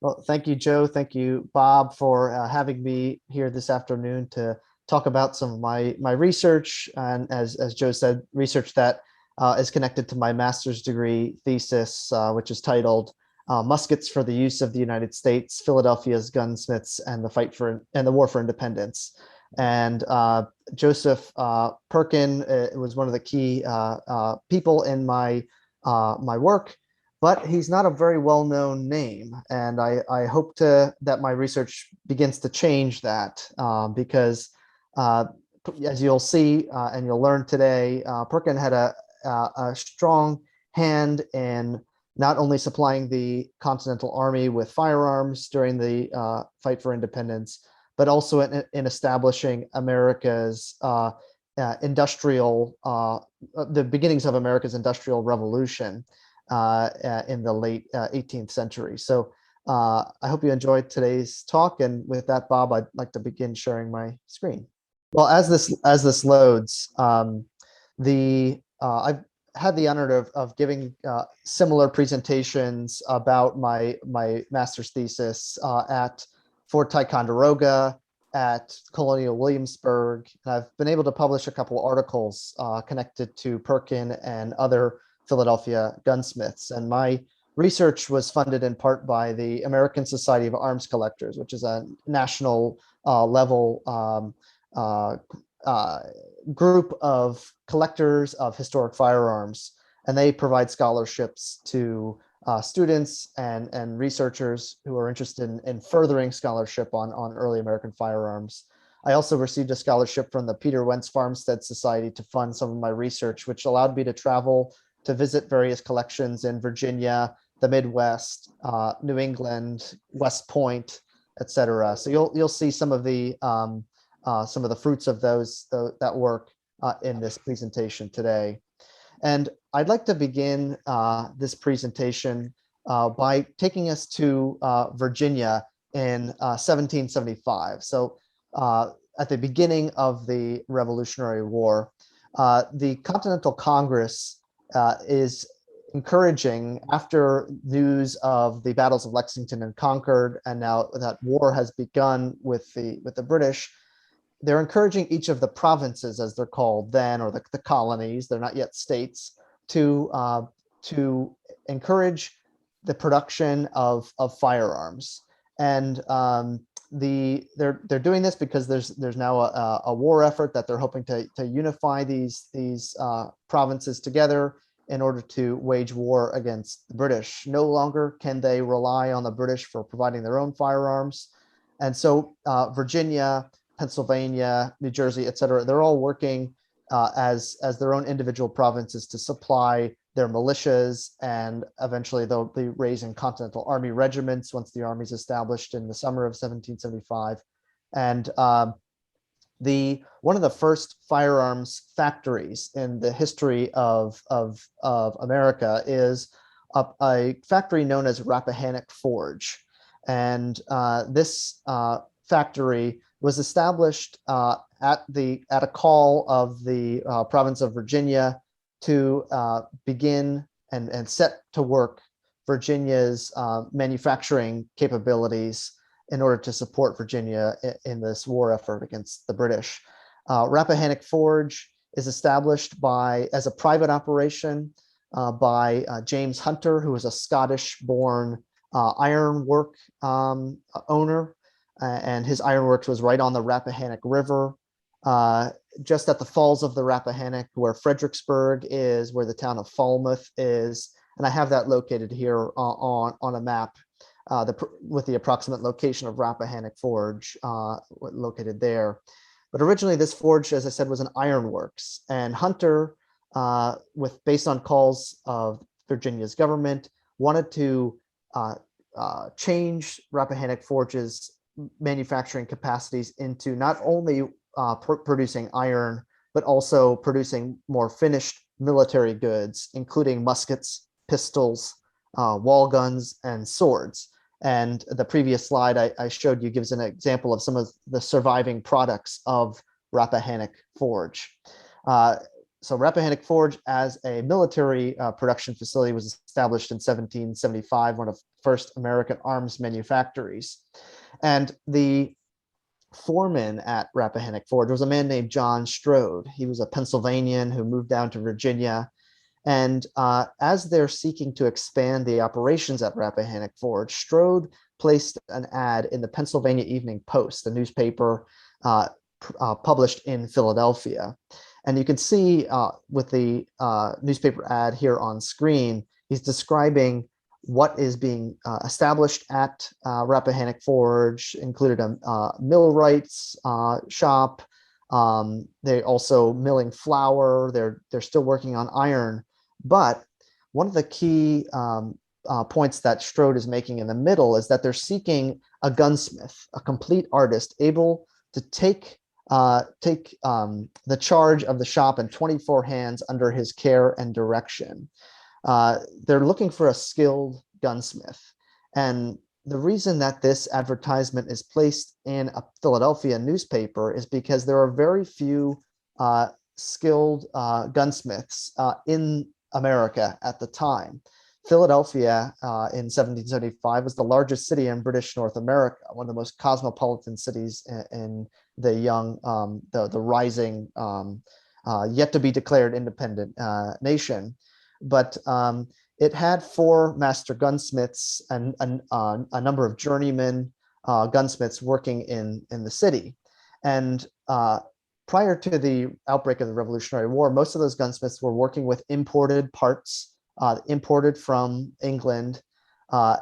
Well, thank you, Joe. Thank you, Bob, for having me here this afternoon to talk about some of my research. And as Joe said, research that is connected to my master's degree thesis, which is titled "Muskets for the Use of the United States: Philadelphia's Gunsmiths and the War for Independence." And Joseph Perkin was one of the key people in my work, but he's not a very well-known name. And I hope that my research begins to change that because uh, as you'll see and you'll learn today, Perkin had a strong hand in not only supplying the Continental Army with firearms during the fight for independence, but also in establishing America's the beginnings of America's industrial revolution in the late 18th century. So I hope you enjoyed today's talk. And with that, Bob, I'd like to begin sharing my screen. Well, as this loads, I've had the honor of giving similar presentations about my master's thesis at Fort Ticonderoga, at Colonial Williamsburg. And I've been able to publish a couple articles connected to Perkin and other Philadelphia gunsmiths. And my research was funded in part by the American Society of Arms Collectors, which is a national level group of collectors of historic firearms. And they provide scholarships to students and researchers who are interested in furthering scholarship on early American firearms. I also received a scholarship from the Peter Wentz Farmstead Society to fund some of my research, which allowed me to travel to visit various collections in Virginia, the Midwest, New England, West Point, etc. So you'll see some of the fruits of that work in this presentation today. And I'd like to begin this presentation by taking us to Virginia in 1775. So at the beginning of the Revolutionary War, the Continental Congress is encouraging, after news of the battles of Lexington and Concord, and now that war has begun with the British, they're encouraging each of the provinces, as they're called then, or the colonies, they're not yet states, to encourage the production of firearms. And they're doing this because there's now a war effort that they're hoping to unify these provinces together in order to wage war against the British. No longer can they rely on the British for providing their own firearms. And so Virginia, Pennsylvania, New Jersey, et cetera, they're all working as their own individual provinces to supply their militias, and eventually they'll be raising Continental Army regiments once the Army's established in the summer of 1775. And one of the first firearms factories in the history of America is a factory known as Rappahannock Forge. And this factory was established at a call of the province of Virginia to begin and set to work Virginia's manufacturing capabilities in order to support Virginia in this war effort against the British. Rappahannock Forge is established as a private operation by James Hunter, who was a Scottish-born ironwork owner, and his ironworks was right on the Rappahannock River, just at the falls of the Rappahannock, where Fredericksburg is, where the town of Falmouth is. And I have that located here on a map with the approximate location of Rappahannock Forge located there. But originally this forge, as I said, was an ironworks, and Hunter, based on calls of Virginia's government, wanted to change Rappahannock Forge's manufacturing capacities into not only producing iron, but also producing more finished military goods, including muskets, pistols, wall guns, and swords. And the previous slide I showed you gives an example of some of the surviving products of Rappahannock Forge. so Rappahannock Forge as a military production facility was established in 1775, one of the first American arms manufactories. And the foreman at Rappahannock Forge was a man named John Strode. He was a Pennsylvanian who moved down to Virginia. And as they're seeking to expand the operations at Rappahannock Forge, Strode placed an ad in the Pennsylvania Evening Post, the newspaper published in Philadelphia. And you can see with the newspaper ad here on screen, he's describing what is being established at Rappahannock Forge, included a millwright's shop. They also milling flour. They're still working on iron. But one of the key points that Strode is making in the middle is that they're seeking a gunsmith, a complete artist, able to take the charge of the shop in 24 hands under his care and direction. They're looking for a skilled gunsmith. And the reason that this advertisement is placed in a Philadelphia newspaper is because there are very few skilled gunsmiths in America at the time. Philadelphia in 1775 was the largest city in British North America, one of the most cosmopolitan cities in the young, the rising, yet to be declared independent nation. But it had 4 master gunsmiths and a number of journeyman gunsmiths working in the city. And prior to the outbreak of the Revolutionary War, most of those gunsmiths were working with imported parts, imported from England,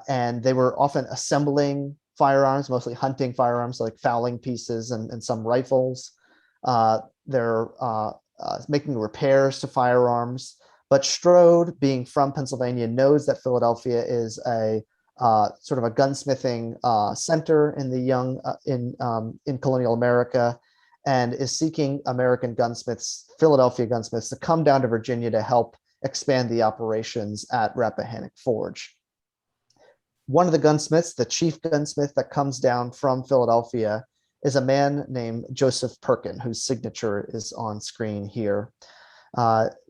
and they were often assembling firearms, mostly hunting firearms, like fowling pieces and some rifles. They're making repairs to firearms. But Strode, being from Pennsylvania, knows that Philadelphia is a sort of a gunsmithing center in the young in colonial America, and is seeking American gunsmiths, Philadelphia gunsmiths, to come down to Virginia to help expand the operations at Rappahannock Forge. One of the gunsmiths, the chief gunsmith that comes down from Philadelphia, is a man named Joseph Perkin, whose signature is on screen here.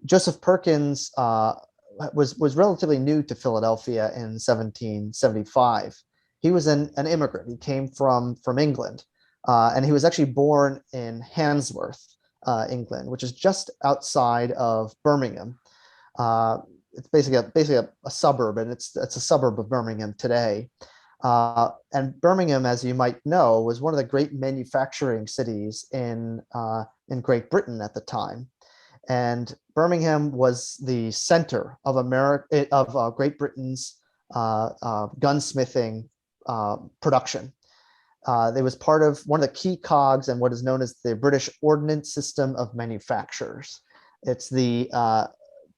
Joseph Perkins was relatively new to Philadelphia in 1775. He was an immigrant. He came from England, and he was actually born in Handsworth, England, which is just outside of Birmingham. It's basically a suburb, and it's a suburb of Birmingham today. And Birmingham, as you might know, was one of the great manufacturing cities in Great Britain at the time. And Birmingham was the center of Great Britain's gunsmithing production. It was part of one of the key cogs in what is known as the British Ordnance System of Manufactures. It's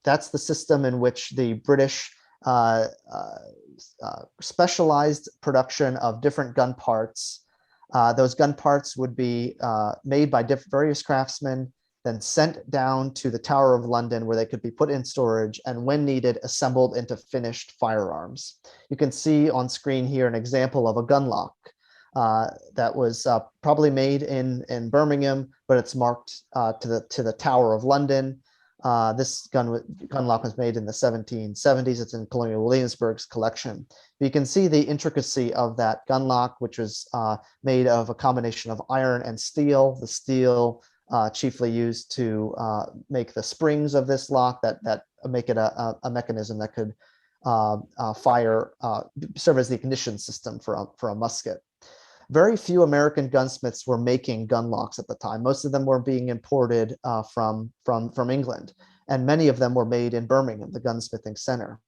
that's the system in which the British specialized production of different gun parts. Those gun parts would be made by various craftsmen, then sent down to the Tower of London, where they could be put in storage and, when needed, assembled into finished firearms. You can see on screen here an example of a gun lock that was probably made in Birmingham, but it's marked to the Tower of London. This gun lock was made in the 1770s. It's in Colonial Williamsburg's collection. But you can see the intricacy of that gun lock, which was made of a combination of iron and steel. The steel chiefly used to make the springs of this lock that make it a mechanism that could serve as the ignition system for a musket. Very few American gunsmiths were making gun locks at the time. Most of them were being imported from England, and many of them were made in Birmingham, the gunsmithing center.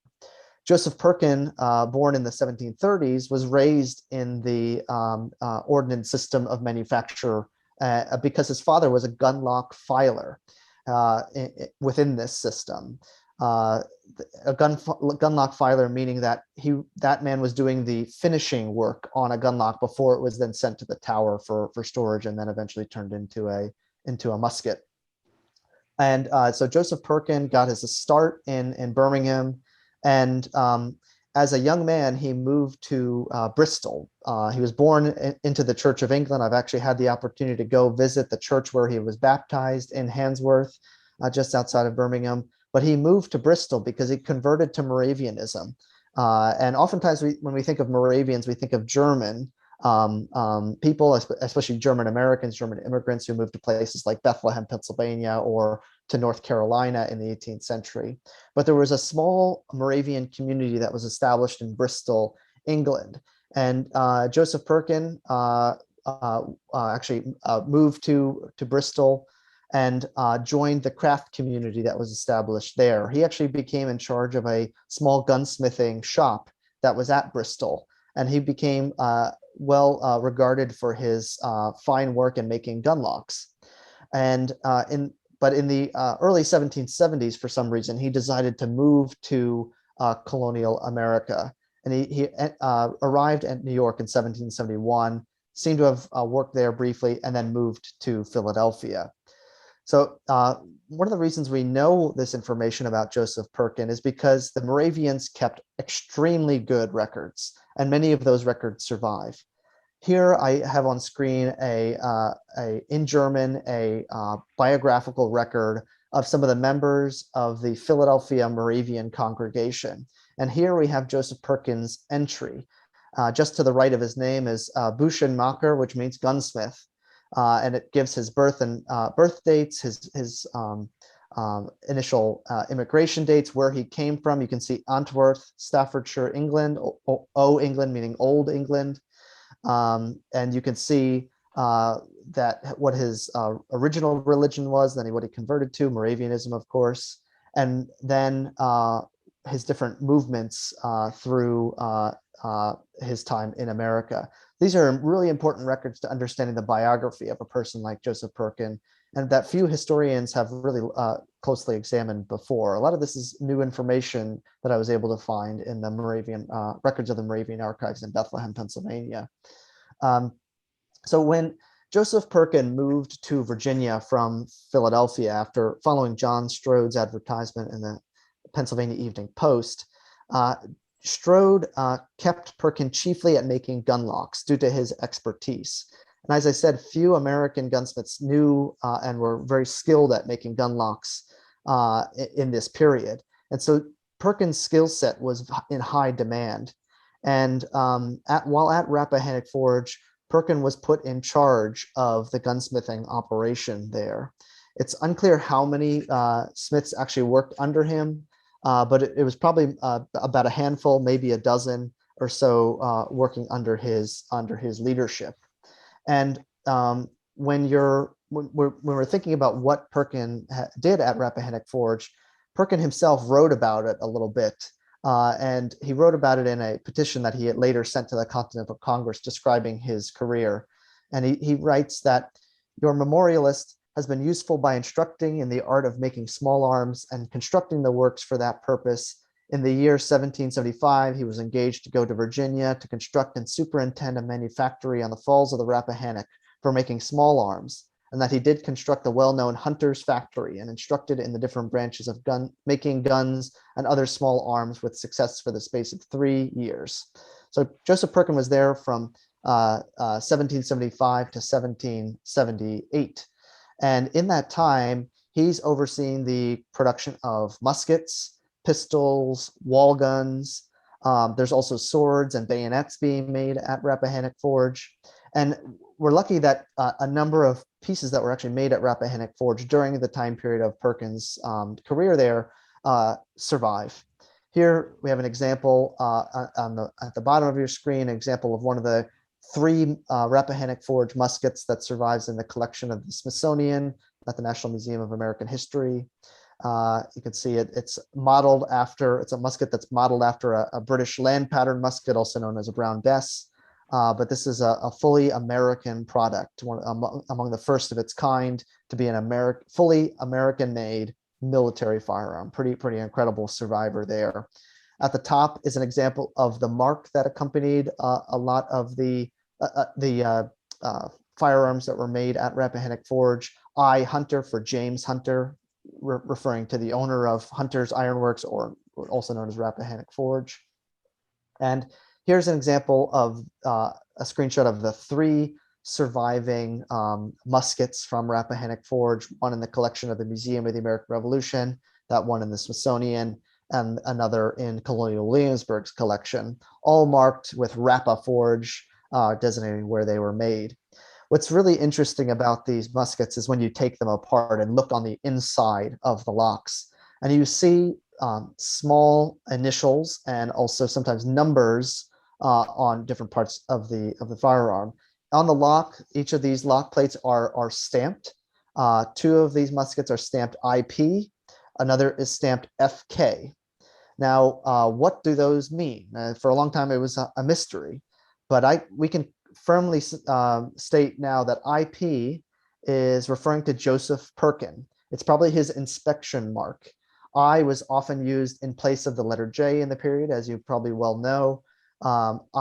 Joseph Perkin, born in the 1730s, was raised in the ordnance system of manufacture because his father was a gun lock filer within this system. A gun lock filer, meaning that that man was doing the finishing work on a gun lock before it was then sent to the tower for storage, and then eventually turned into a musket. And so Joseph Perkin got his start in Birmingham, and as a young man, he moved to Bristol. He was born into the Church of England. I've actually had the opportunity to go visit the church where he was baptized in Handsworth. just outside of Birmingham. But he moved to Bristol because he converted to Moravianism. And oftentimes, when we think of Moravians, we think of German people, especially German Americans, German immigrants who moved to places like Bethlehem, Pennsylvania, or to North Carolina in the 18th century. But there was a small Moravian community that was established in Bristol, England. And Joseph Perkin actually moved to Bristol and joined the craft community that was established there. He actually became in charge of a small gunsmithing shop that was at Bristol. And he became well regarded for his fine work in making gun locks. And but in the early 1770s, for some reason, he decided to move to colonial America. And he arrived at New York in 1771, seemed to have worked there briefly, and then moved to Philadelphia. So one of the reasons we know this information about Joseph Perkin is because the Moravians kept extremely good records, and many of those records survive. Here I have on screen in German a biographical record of some of the members of the Philadelphia Moravian congregation. And here we have Joseph Perkin's entry. Just to the right of his name is Buchenmacher, which means gunsmith. And it gives his birth and birth dates, his initial immigration dates, where he came from. You can see Antwerp, Staffordshire, England, England meaning Old England. And you can see that what his original religion was, then what he converted to, Moravianism, of course, and then his different movements through his time in America. These are really important records to understanding the biography of a person like Joseph Perkin, and that few historians have really closely examined before. A lot of this is new information that I was able to find in the Moravian records of the Moravian archives in Bethlehem, Pennsylvania. So when Joseph Perkin moved to Virginia from Philadelphia after following John Strode's advertisement in the Pennsylvania Evening Post, Strode kept Perkin chiefly at making gun locks due to his expertise. And as I said, few American gunsmiths knew and were very skilled at making gun locks in this period. And so Perkin's skill set was in high demand. And while at Rappahannock Forge, Perkin was put in charge of the gunsmithing operation there. It's unclear how many smiths actually worked under him, but it was probably about a handful, maybe a dozen or so working under his leadership. And when we're thinking about what Perkin did at Rappahannock Forge, Perkin himself wrote about it a little bit. And he wrote about it in a petition that he had later sent to the Continental Congress describing his career. And he writes that your memorialist has been useful by instructing in the art of making small arms and constructing the works for that purpose. In the year 1775, he was engaged to go to Virginia to construct and superintend a manufactory on the falls of the Rappahannock for making small arms, and that he did construct the well-known Hunter's Factory and instructed in the different branches of making guns and other small arms with success for the space of 3 years. So Joseph Perkin was there from 1775 to 1778. And in that time, he's overseeing the production of muskets, pistols, wall guns. There's also swords and bayonets being made at Rappahannock Forge. And we're lucky that a number of pieces that were actually made at Rappahannock Forge during the time period of Perkin's career there survive. Here we have an example at the bottom of your screen, an example of one of the 3 Rappahannock Forge muskets that survives in the collection of the Smithsonian at the National Museum of American History. You can see it's modeled after, it's a musket that's modeled after a British land pattern musket, also known as a Brown Bess. But this is a fully American product, among the first of its kind to be an fully American-made military firearm. Pretty incredible survivor there. At the top is an example of the mark that accompanied a lot of the firearms that were made at Rappahannock Forge. I Hunter for James Hunter, referring to the owner of Hunter's Ironworks, or also known as Rappahannock Forge. And here's an example of a screenshot of the 3 surviving muskets from Rappahannock Forge, one in the collection of the Museum of the American Revolution, that one in the Smithsonian, and another in Colonial Williamsburg's collection, all marked with Rappa Forge, designating where they were made. What's really interesting about these muskets is when you take them apart and look on the inside of the locks, and you see small initials and also sometimes numbers on different parts of the firearm. On the lock, each of these lock plates are stamped. Two of these muskets are stamped IP. Another is stamped FK. Now, what do those mean? For a long time, it was a mystery, but we can firmly state now that IP is referring to Joseph Perkin. It's probably his inspection mark. I was often used in place of the letter J in the period, as you probably well know.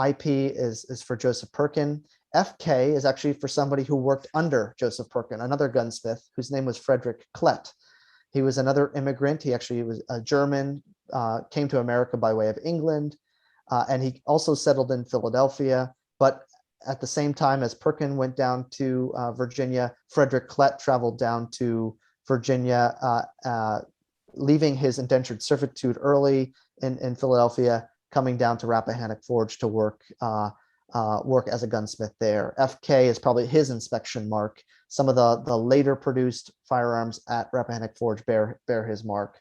IP is for Joseph Perkin. FK is actually for somebody who worked under Joseph Perkin, another gunsmith whose name was Frederick Klett. He was another immigrant. He actually was a German, came to America by way of England, and he also settled in Philadelphia. But at the same time as Perkin went down to Virginia, Frederick Klett traveled down to Virginia, leaving his indentured servitude early in Philadelphia, coming down to Rappahannock Forge to work as a gunsmith there. FK is probably his inspection mark. Some of the later produced firearms at Rappahannock Forge bear his mark.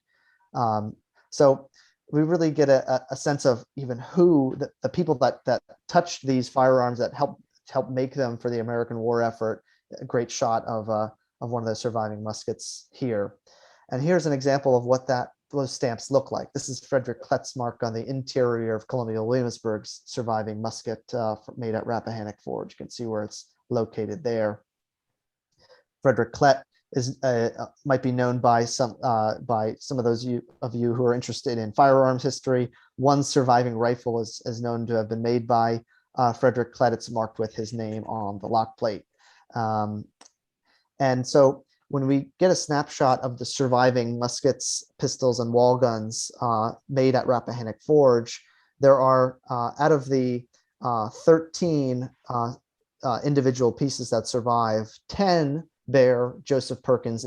So we really get a sense of even who the people that touched these firearms, that helped make them for the American war effort. A great shot of one of the surviving muskets here. And here's an example of what those stamps look like. This is Frederick Klett's mark on the interior of Colonial Williamsburg's surviving musket made at Rappahannock Forge. You can see where it's located there. Frederick Klett might be known by some of those of you who are interested in firearms history. One surviving rifle is known to have been made by Frederick Klett. It's marked with his name on the lock plate. And so when we get a snapshot of the surviving muskets, pistols, and wall guns made at Rappahannock Forge, there are, out of the 13 individual pieces that survive, 10 bear Joseph Perkins'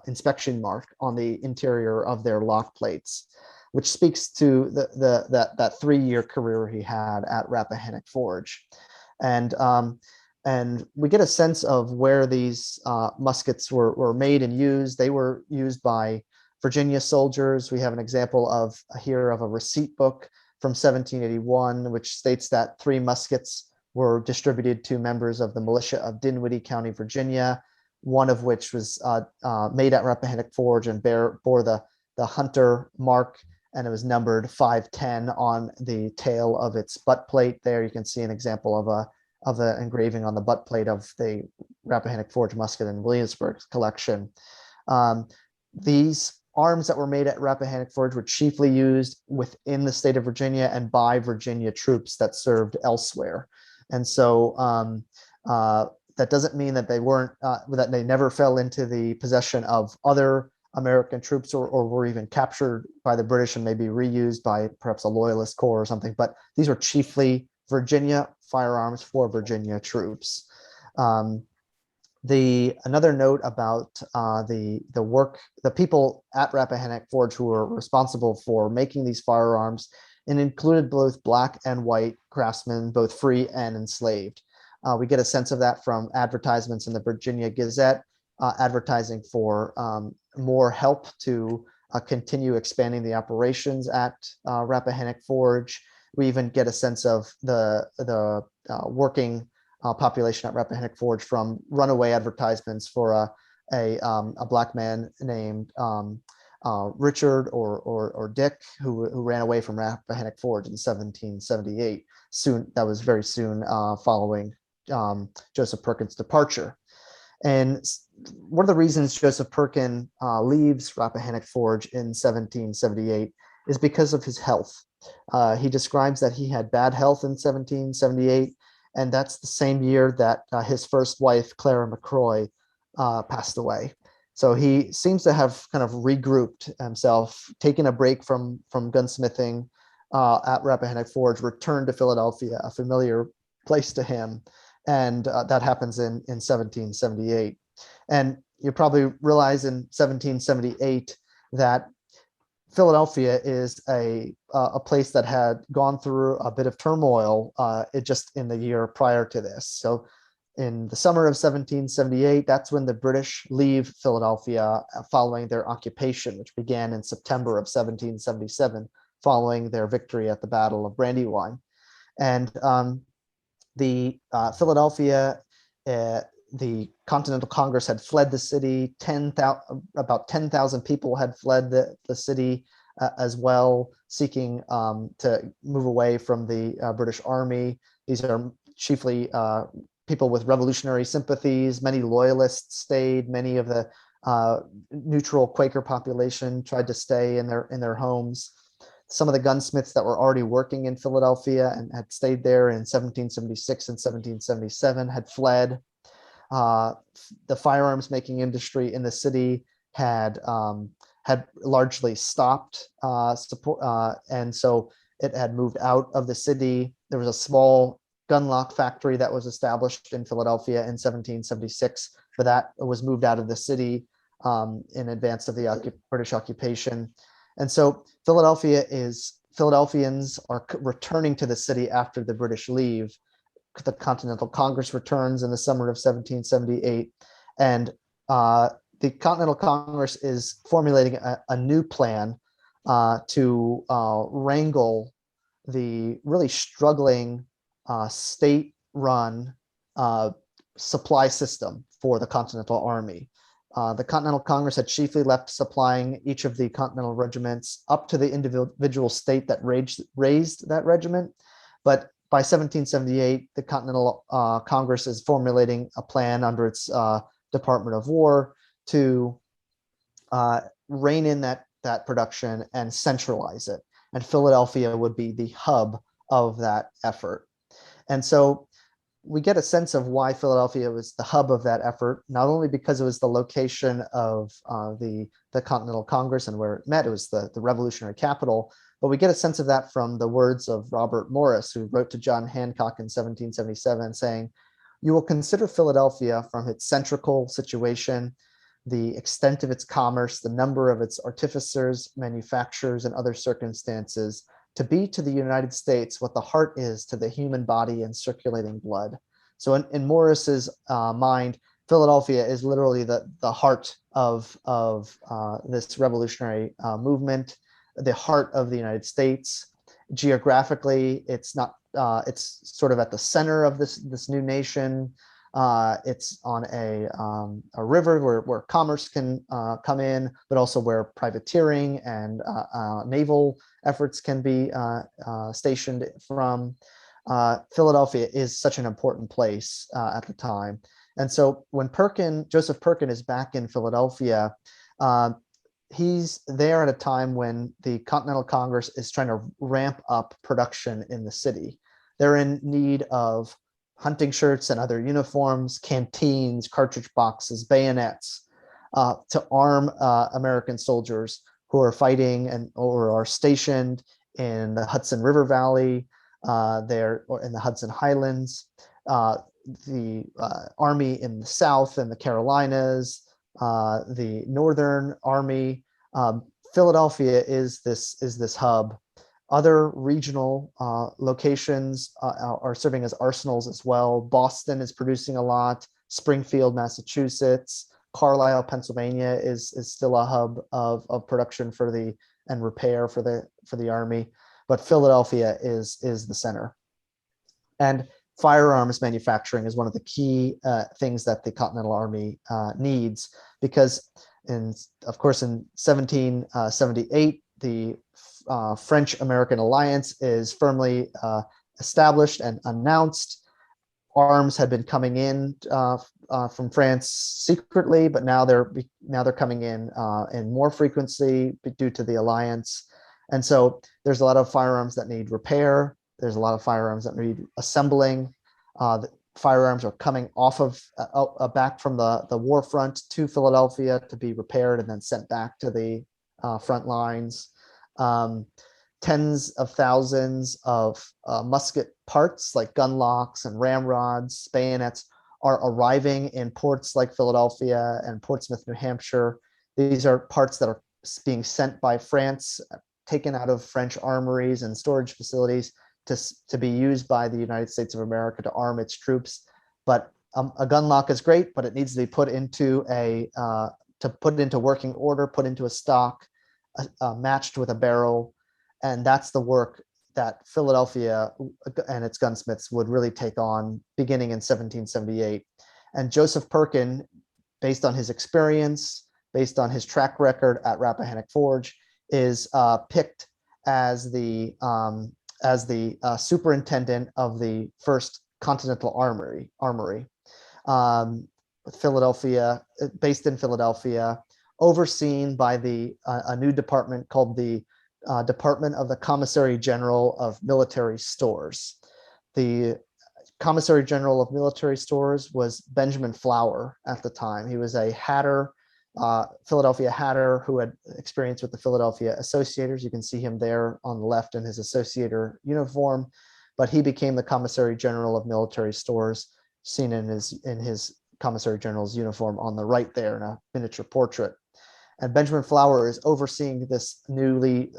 inspection mark on the interior of their lock plates, which speaks to that 3-year career he had at Rappahannock Forge. And we get a sense of where these muskets were made and used. They were used by Virginia soldiers. We have an example here of a receipt book from 1781, which states that 3 muskets were distributed to members of the militia of Dinwiddie County, Virginia, one of which was made at Rappahannock Forge and bore the hunter mark, and it was numbered 510 on the tail of its butt plate. There you can see an example of the engraving on the butt plate of the Rappahannock Forge musket in Williamsburg's collection. These arms that were made at Rappahannock Forge were chiefly used within the state of Virginia and by Virginia troops that served elsewhere. And so that doesn't mean that they weren't, that they never fell into the possession of other American troops or were even captured by the British and maybe reused by perhaps a loyalist corps or something. But these were chiefly Virginia firearms for Virginia troops. Another note about the people at Rappahannock Forge who were responsible for making these firearms, and included both black and white craftsmen, both free and enslaved. We get a sense of that from advertisements in the Virginia Gazette, advertising for more help to continue expanding the operations at Rappahannock Forge. We even get a sense of the working population at Rappahannock Forge from runaway advertisements for a black man named Richard or Dick, who ran away from Rappahannock Forge in 1778. That was very soon following Joseph Perkins' departure. And one of the reasons Joseph Perkin leaves Rappahannock Forge in 1778 is because of his health. He describes that he had bad health in 1778, and that's the same year that his first wife, Clara McCroy, passed away. So he seems to have kind of regrouped himself, taken a break from gunsmithing at Rappahannock Forge, returned to Philadelphia, a familiar place to him, and that happens in 1778. And you probably realize in 1778 that Philadelphia is a place that had gone through a bit of turmoil it just in the year prior to this. So in the summer of 1778, that's when the British leave Philadelphia following their occupation, which began in September of 1777, following their victory at the Battle of Brandywine. And the Philadelphia, the Continental Congress had fled the city. About 10,000 people had fled the city as well, seeking to move away from the British Army. These are chiefly people with revolutionary sympathies. Many loyalists stayed. Many of the neutral Quaker population tried to stay in their homes. Some of the gunsmiths that were already working in Philadelphia and had stayed there in 1776 and 1777 had fled. The firearms making industry in the city had largely stopped, and so it had moved out of the city. There was a small gun lock factory that was established in Philadelphia in 1776, but that was moved out of the city in advance of the British occupation. And so Philadelphians are returning to the city after the British leave. The Continental Congress returns in the summer of 1778, and the Continental Congress is formulating a new plan to wrangle the really struggling state-run supply system for the Continental Army. The Continental Congress had chiefly left supplying each of the Continental regiments up to the individual state that raised that regiment. But by 1778, the Continental Congress is formulating a plan under its Department of War to rein in that production and centralize it. And Philadelphia would be the hub of that effort. And so we get a sense of why Philadelphia was the hub of that effort, not only because it was the location of the Continental Congress and where it met, it was the revolutionary capital, but we get a sense of that from the words of Robert Morris, who wrote to John Hancock in 1777 saying, "You will consider Philadelphia from its centrical situation, the extent of its commerce, the number of its artificers, manufacturers, and other circumstances, to be to the United States what the heart is to the human body and circulating blood." So in Morris's mind, Philadelphia is literally the heart of this revolutionary movement, the heart of the United States. Geographically, it's not. It's sort of at the center of this new nation. It's on a river where commerce can come in, but also where privateering and naval efforts can be stationed from. Philadelphia is such an important place at the time. And so when Joseph Perkin is back in Philadelphia, he's there at a time when the Continental Congress is trying to ramp up production in the city. They're in need of hunting shirts and other uniforms, canteens, cartridge boxes, bayonets, to arm American soldiers who are fighting or are stationed in the Hudson River Valley, or in the Hudson Highlands, the Army in the South and the Carolinas, the Northern Army. Philadelphia is this hub. Other regional locations are serving as arsenals as well. Boston is producing a lot. Springfield, Massachusetts, Carlisle, Pennsylvania is still a hub of production and repair for the Army. But Philadelphia is the center. And firearms manufacturing is one of the key things that the Continental Army needs, because of course in 1778, the French-American alliance is firmly established and announced. Arms had been coming in from France secretly, but now they're coming in more frequency due to the alliance. And so there's a lot of firearms that need repair. There's a lot of firearms that need assembling. The firearms are coming off of back from the war front to Philadelphia to be repaired and then sent back to the front lines. tens of thousands of musket parts like gun locks and ramrods, bayonets are arriving in ports like Philadelphia and Portsmouth, New Hampshire. These are parts that are being sent by France, taken out of French armories and storage facilities to be used by the United States of America to arm its troops. But a gun lock is great, but it needs to be put into working order, put into a stock, matched with a barrel. And that's the work that Philadelphia and its gunsmiths would really take on beginning in 1778. And Joseph Perkin, based on his experience, based on his track record at Rappahannock Forge, is picked as the superintendent of the first Continental Armory, Philadelphia, based in Philadelphia, overseen by a new department called the Department of the Commissary General of Military Stores. The Commissary General of Military Stores was Benjamin Flower at the time. He was a hatter, Philadelphia hatter who had experience with the Philadelphia Associators. You can see him there on the left in his Associator uniform, but he became the Commissary General of Military Stores, seen in his Commissary General's uniform on the right there in a miniature portrait. And Benjamin Flower is overseeing this newly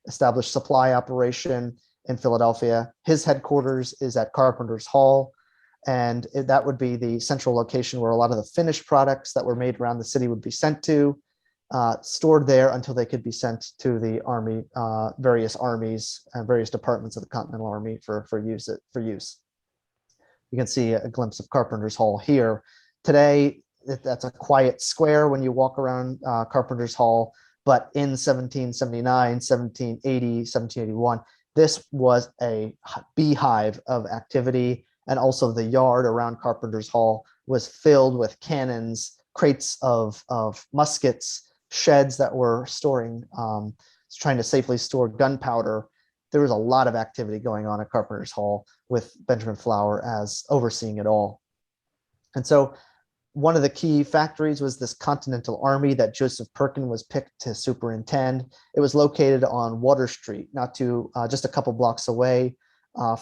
established supply operation in Philadelphia. His headquarters is at Carpenter's Hall, and that would be the central location where a lot of the finished products that were made around the city would be sent to, stored there until they could be sent to the army, various armies and various departments of the Continental Army for use. You can see a glimpse of Carpenter's Hall here. Today, that's a quiet square when you walk around Carpenter's Hall, but in 1779, 1780, 1781, this was a beehive of activity, and also the yard around Carpenter's Hall was filled with cannons, crates of muskets, sheds that were storing, trying to safely store gunpowder. There was a lot of activity going on at Carpenter's Hall with Benjamin Flower as overseeing it all. And so one of the key factories was this Continental Army that Joseph Perkin was picked to superintend. It was located on Water Street, just a couple blocks away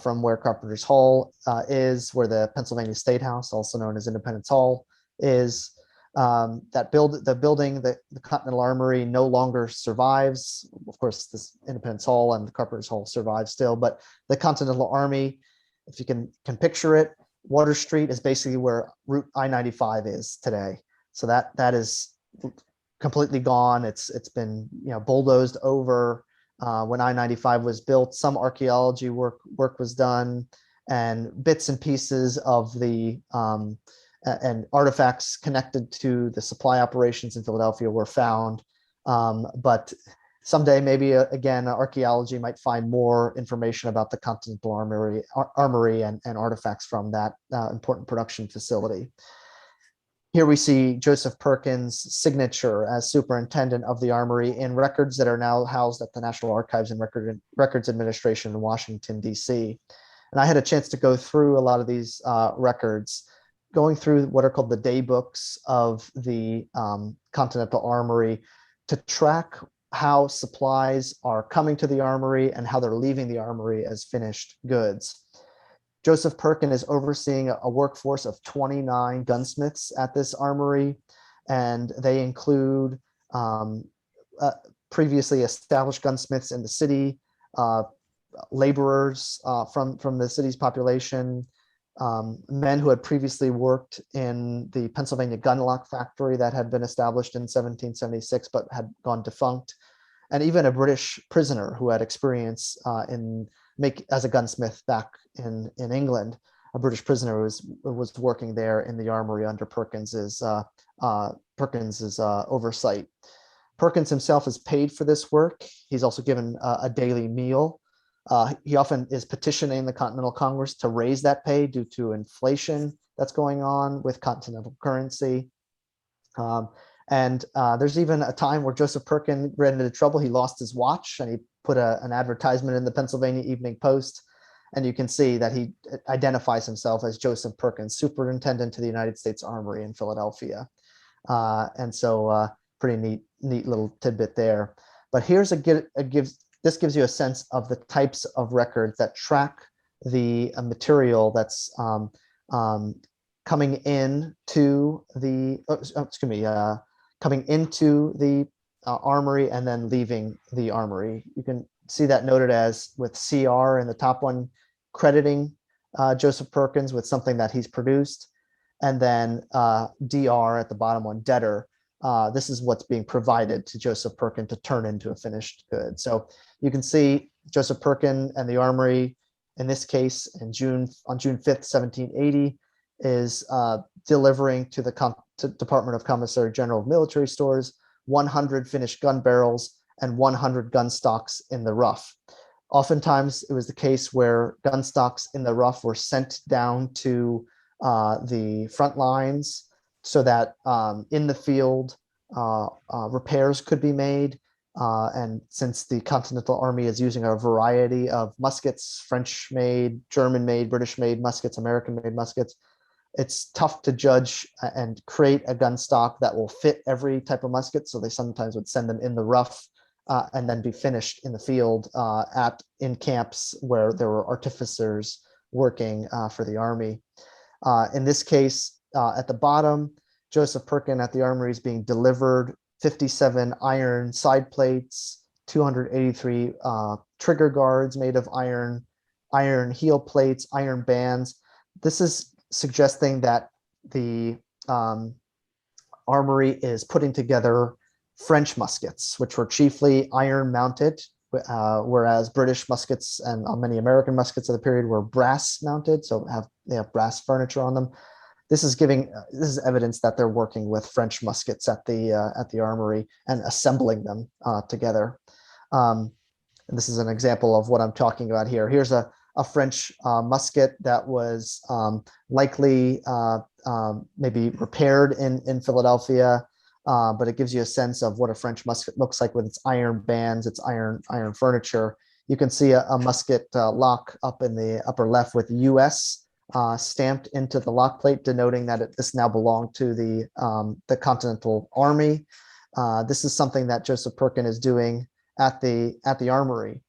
from where Carpenter's Hall is, where the Pennsylvania State House, also known as Independence Hall, is. The building, the Continental Armory, no longer survives. Of course, this Independence Hall and the Carpenter's Hall survive still, but the Continental Army, if you can picture it, Water Street is basically where Route I-95 is today. So that is completely gone. It's been bulldozed over. When I-95 was built, some archaeology work was done, and bits and pieces of the and artifacts connected to the supply operations in Philadelphia were found. But someday, maybe again, archaeology might find more information about the Continental Armory and artifacts from that important production facility. Here we see Joseph Perkins' signature as superintendent of the Armory in records that are now housed at the National Archives and Records Administration in Washington, D.C. And I had a chance to go through a lot of these records, going through what are called the day books of the Continental Armory to track how supplies are coming to the Armory and how they're leaving the Armory as finished goods. Joseph Perkin is overseeing a workforce of 29 gunsmiths at this Armory, and they include previously established gunsmiths in the city, laborers from the city's population, men who had previously worked in the Pennsylvania gunlock factory that had been established in 1776 but had gone defunct, and even a British prisoner who had experience as a gunsmith back in England. A British prisoner was working there in the Armory under Perkins's oversight. Perkins himself is paid for this work. He's also given a daily meal. He often is petitioning the Continental Congress to raise that pay due to inflation that's going on with continental currency. There's even a time where Joseph Perkin ran into trouble. He lost his watch, and he put an advertisement in the Pennsylvania Evening Post. And you can see that he identifies himself as Joseph Perkins, superintendent to the United States Armory in Philadelphia. Pretty neat little tidbit there. But here's a this gives you a sense of the types of records that track the material that's coming in to the, coming into the armory and then leaving the armory. You can see that noted as with CR in the top one, crediting Joseph Perkins with something that he's produced, and then DR at the bottom one, debtor. This is what's being provided to Joseph Perkin to turn into a finished good. So you can see Joseph Perkin and the armory, in this case, on June 5th, 1780, is delivering to the Department of Commissary General of Military Stores 100 finished gun barrels and 100 gun stocks in the rough. Oftentimes, it was the case where gun stocks in the rough were sent down to the front lines so that in the field repairs could be made. And since the Continental Army is using a variety of muskets, French-made, German-made, British-made muskets, American-made muskets, it's tough to judge and create a gun stock that will fit every type of musket. So they sometimes would send them in the rough and then be finished in the field in camps where there were artificers working for the army. In this case, at the bottom, Joseph Perkin at the armory is being delivered 57 iron side plates, 283 trigger guards made of iron, iron heel plates, iron bands. This is suggesting that the armory is putting together French muskets, which were chiefly iron mounted, whereas British muskets and many American muskets of the period were brass mounted, so they have brass furniture on them. This is evidence that they're working with French muskets at the armory and assembling them together. And this is an example of what I'm talking about here. Here's a French musket that was likely maybe repaired in Philadelphia, but it gives you a sense of what a French musket looks like with its iron bands, its iron furniture. You can see a musket lock up in the upper left with US stamped into the lock plate, denoting that this now belonged to the Continental Army. This is something that Joseph Perkin is doing at the armory.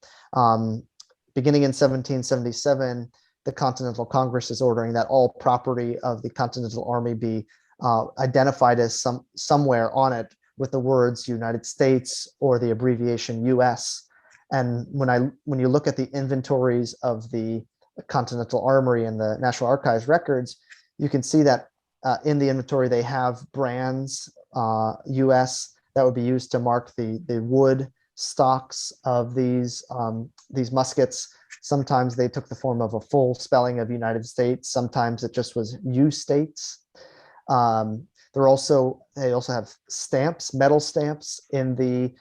Beginning in 1777, the Continental Congress is ordering that all property of the Continental Army be identified as somewhere on it with the words United States or the abbreviation US. And when you look at the inventories of the Continental Armory and the National Archives records, you can see that in the inventory they have brands US that would be used to mark the wood stocks of these muskets. Sometimes they took the form of a full spelling of United States. Sometimes it just was U States. They also have stamps, metal stamps in the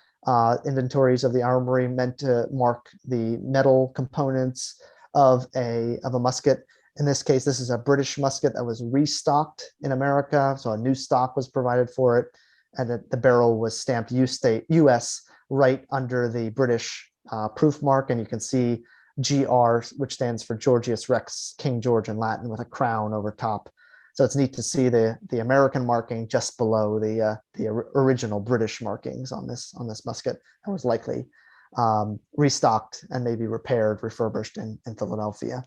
inventories of the armory meant to mark the metal components of a musket. In this case, this is a British musket that was restocked in America, so a new stock was provided for it, and the barrel was stamped US right under the British proof mark, and you can see GR, which stands for Georgius Rex, King George in Latin, with a crown over top. So it's neat to see the American marking just below the original British markings on this musket. That was likely restocked and maybe repaired, refurbished in Philadelphia.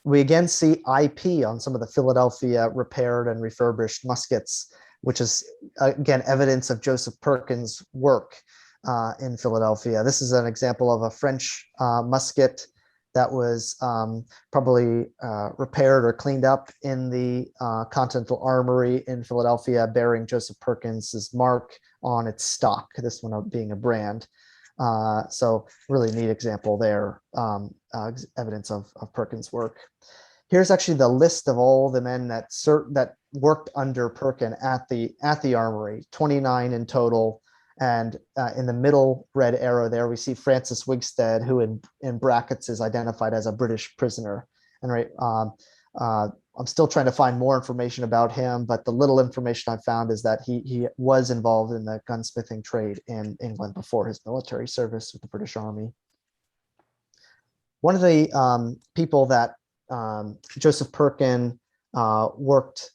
We again see IP on some of the Philadelphia repaired and refurbished muskets, which is again evidence of Joseph Perkins' work in Philadelphia. This is an example of a French musket that was probably repaired or cleaned up in the Continental Armory in Philadelphia, bearing Joseph Perkins's mark on its stock, this one being a brand. So really neat example there, evidence of Perkins' work. Here's actually the list of all the men that worked under Perkin at the armory, 29 in total. And in the middle red arrow there, we see Francis Wigstead, who in brackets is identified as a British prisoner. And I'm still trying to find more information about him, but the little information I found is that he was involved in the gunsmithing trade in England before his military service with the British Army. One of the people that Joseph Perkin worked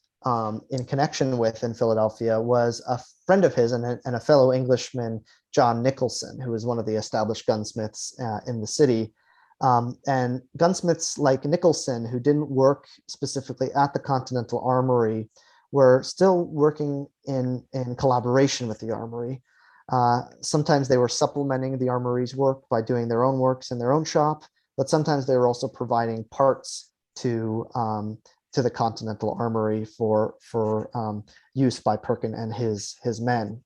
in connection with in Philadelphia was a friend of his and a fellow Englishman, John Nicholson, who was one of the established gunsmiths in the city. And gunsmiths like Nicholson, who didn't work specifically at the Continental Armory, were still working in collaboration with the Armory. Sometimes they were supplementing the Armory's work by doing their own works in their own shop, but sometimes they were also providing parts to the Continental Armory for use by Perkin and his men.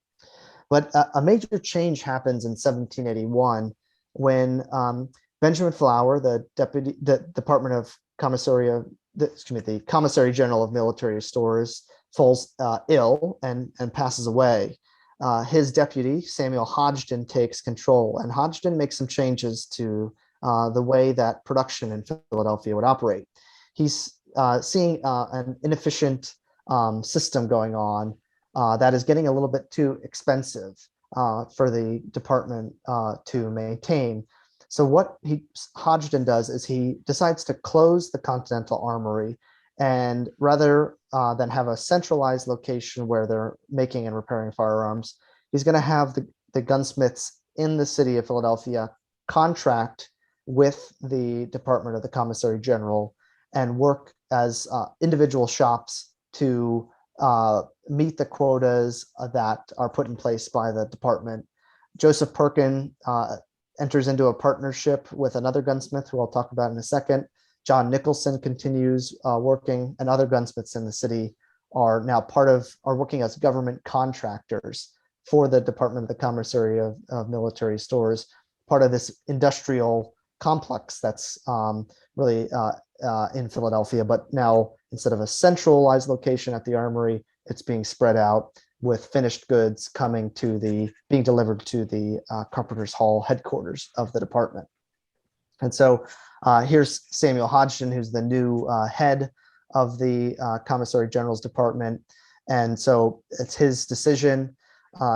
But a major change happens in 1781 when Benjamin Flower, the Department of Commissary, the Commissary General of Military Stores, falls ill and passes away. His deputy, Samuel Hodgdon, takes control, and Hodgdon makes some changes to the way that production in Philadelphia would operate. He's seeing an inefficient system going on that is getting a little bit too expensive for the department to maintain. So what Hodgdon does is he decides to close the Continental Armory, and rather than have a centralized location where they're making and repairing firearms, he's going to have the gunsmiths in the city of Philadelphia contract with the Department of the Commissary General and work as individual shops to meet the quotas that are put in place by the department. Joseph Perkin enters into a partnership with another gunsmith who I'll talk about in a second. John Nicholson continues working, and other gunsmiths in the city are now are working as government contractors for the Department of the Commissary of Military Stores, part of this industrial complex that's really in Philadelphia, but now instead of a centralized location at the Armory, it's being spread out with finished goods being delivered to the Carpenter's Hall headquarters of the department. And so here's Samuel Hodgdon, who's the new head of the Commissary General's department. And so it's his decision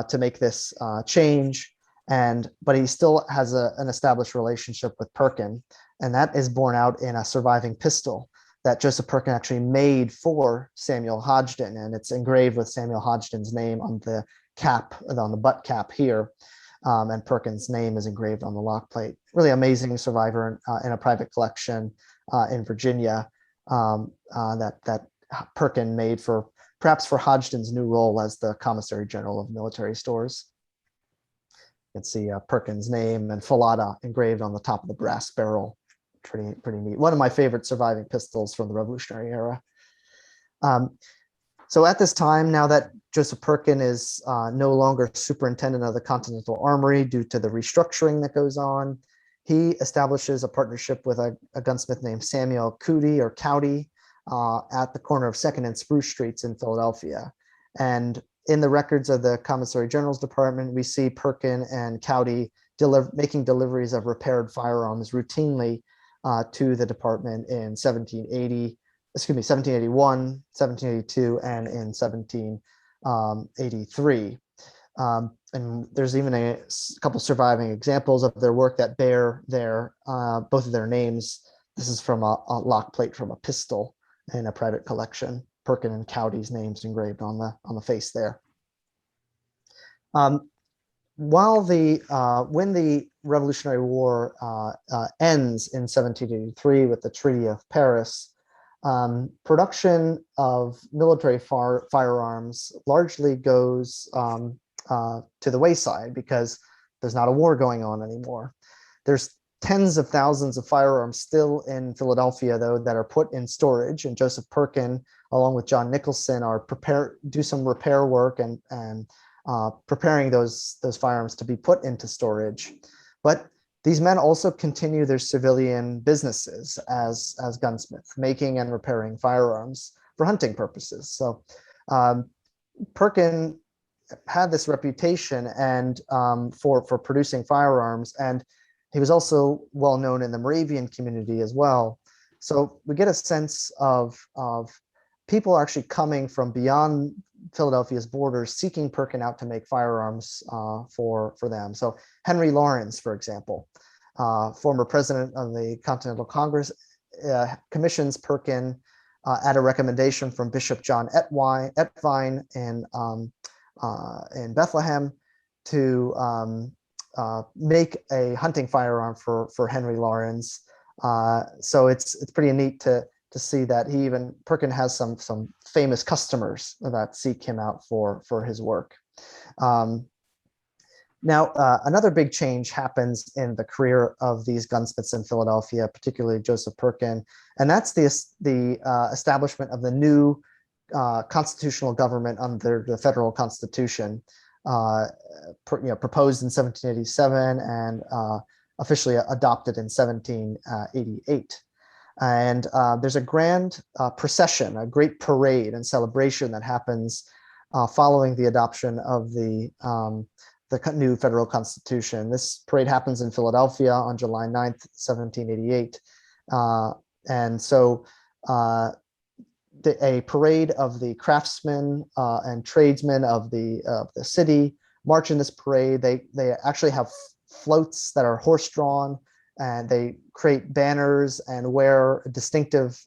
to make this change. But he still has an established relationship with Perkin, and that is borne out in a surviving pistol that Joseph Perkin actually made for Samuel Hodgdon, and it's engraved with Samuel Hodgdon's name on the cap, on the butt cap here, and Perkin's name is engraved on the lock plate. Really amazing survivor in a private collection in Virginia that Perkin made perhaps for Hodgdon's new role as the Commissary General of Military Stores. You can see Perkin's name and Falada engraved on the top of the brass barrel. Pretty neat. One of my favorite surviving pistols from the Revolutionary era. So at this time, now that Joseph Perkin is no longer superintendent of the Continental Armory due to the restructuring that goes on, he establishes a partnership with a gunsmith named Samuel Cuddy or Cowdy at the corner of 2nd and Spruce Streets in Philadelphia. And in the records of the Commissary General's Department, we see Perkin and Cowdy making deliveries of repaired firearms routinely to the department in 1781, 1782, and in 1783. And there's even a couple surviving examples of their work that bear both of their names. This is from a lock plate from a pistol in a private collection. Perkin and Cowdy's names engraved on the face there. When the Revolutionary War ends in 1783 with the Treaty of Paris, production of military firearms largely goes to the wayside because there's not a war going on anymore. There's tens of thousands of firearms still in Philadelphia, though, that are put in storage, and Joseph Perkin, along with John Nicholson, do some repair work and preparing those firearms to be put into storage. But these men also continue their civilian businesses as gunsmiths, making and repairing firearms for hunting purposes. So Perkin had this reputation and for producing firearms, and he was also well known in the Moravian community as well. So we get a sense of people actually coming from beyond Philadelphia's borders, seeking Perkin out to make firearms for them. So Henry Lawrence, for example, former president of the Continental Congress, commissions Perkin at a recommendation from Bishop John Etvine in Bethlehem to make a hunting firearm for Henry Lawrence. So it's pretty neat to see that Perkin has some famous customers that seek him out for his work. Now, another big change happens in the career of these gunsmiths in Philadelphia, particularly Joseph Perkin, and that's the establishment of the new constitutional government under the federal constitution, proposed in 1787 and officially adopted in 1788. And there's a grand procession, a great parade and celebration that happens following the adoption of the new federal constitution. This parade happens in Philadelphia on July 9th, 1788. And so a parade of the craftsmen and tradesmen of the city march in this parade. They actually have floats that are horse-drawn, and they create banners and wear distinctive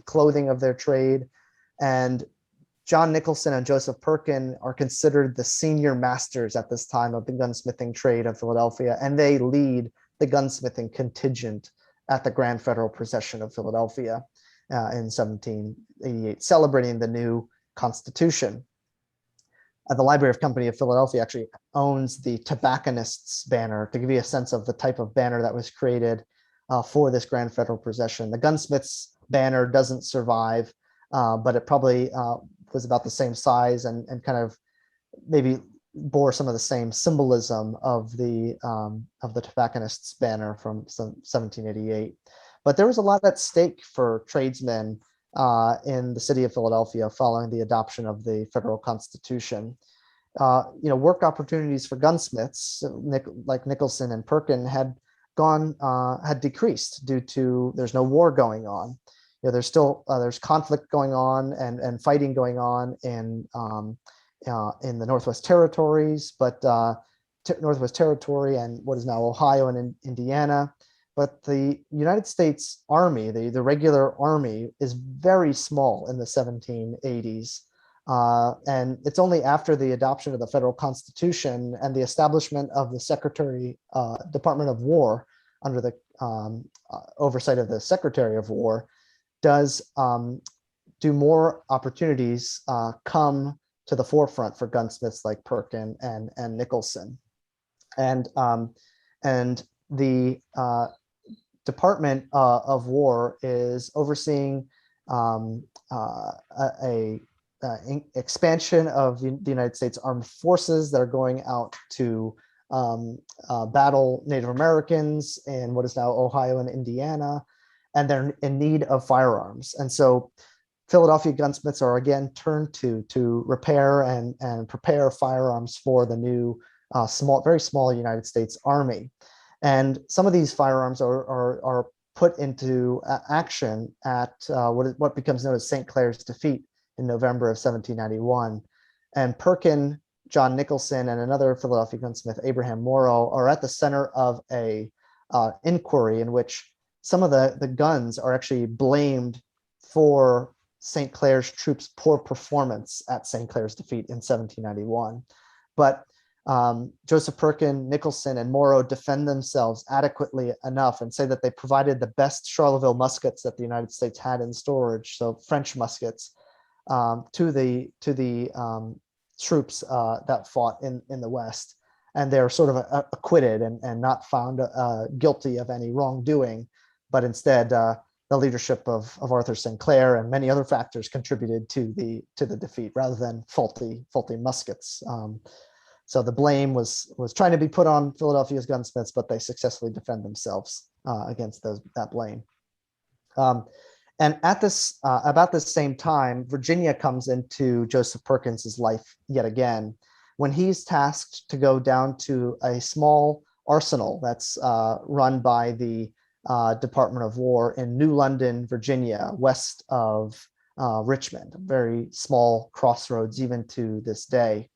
clothing of their trade. And John Nicholson and Joseph Perkin are considered the senior masters at this time of the gunsmithing trade of Philadelphia, and they lead the gunsmithing contingent at the Grand Federal Procession of Philadelphia in 1788, celebrating the new Constitution. The Library of Company of Philadelphia actually owns the Tobacconists banner to give you a sense of the type of banner that was created for this Grand Federal Procession. The Gunsmiths banner doesn't survive, but it probably was about the same size and kind of maybe bore some of the same symbolism of the Tobacconists banner from 1788. But there was a lot at stake for tradesmen in the city of Philadelphia following the adoption of the federal constitution. Work opportunities for gunsmiths like Nicholson and Perkin had decreased due to there's no war going on. There's conflict going on and fighting going on in the Northwest Territories, but Northwest Territory and what is now Ohio and Indiana. But the United States Army, the regular army, is very small in the 1780s. And it's only after the adoption of the federal constitution and the establishment of the Department of War under the oversight of the Secretary of War do more opportunities come to the forefront for gunsmiths like Perkin and Nicholson. And the Department of War is overseeing expansion of the United States Armed Forces that are going out to battle Native Americans in what is now Ohio and Indiana, and they're in need of firearms. And so Philadelphia gunsmiths are again turned to repair and prepare firearms for the new very small United States Army. And some of these firearms are put into action at what becomes known as St. Clair's defeat in November of 1791. And Perkin, John Nicholson, and another Philadelphia gunsmith, Abraham Morrow, are at the center of a inquiry in which some of the guns are actually blamed for St. Clair's troops' poor performance at St. Clair's defeat in 1791. But Joseph Perkin, Nicholson, and Morrow defend themselves adequately enough and say that they provided the best Charleville muskets that the United States had in storage, so French muskets, to the troops that fought in the West. And they're sort of acquitted and not found guilty of any wrongdoing, but instead the leadership of Arthur St. Clair and many other factors contributed to the defeat rather than faulty muskets. So the blame was trying to be put on Philadelphia's gunsmiths, but they successfully defend themselves against that blame. And at about this same time, Virginia comes into Joseph Perkins's life yet again, when he's tasked to go down to a small arsenal that's run by the Department of War in New London, Virginia, west of Richmond, a very small crossroads even to this day.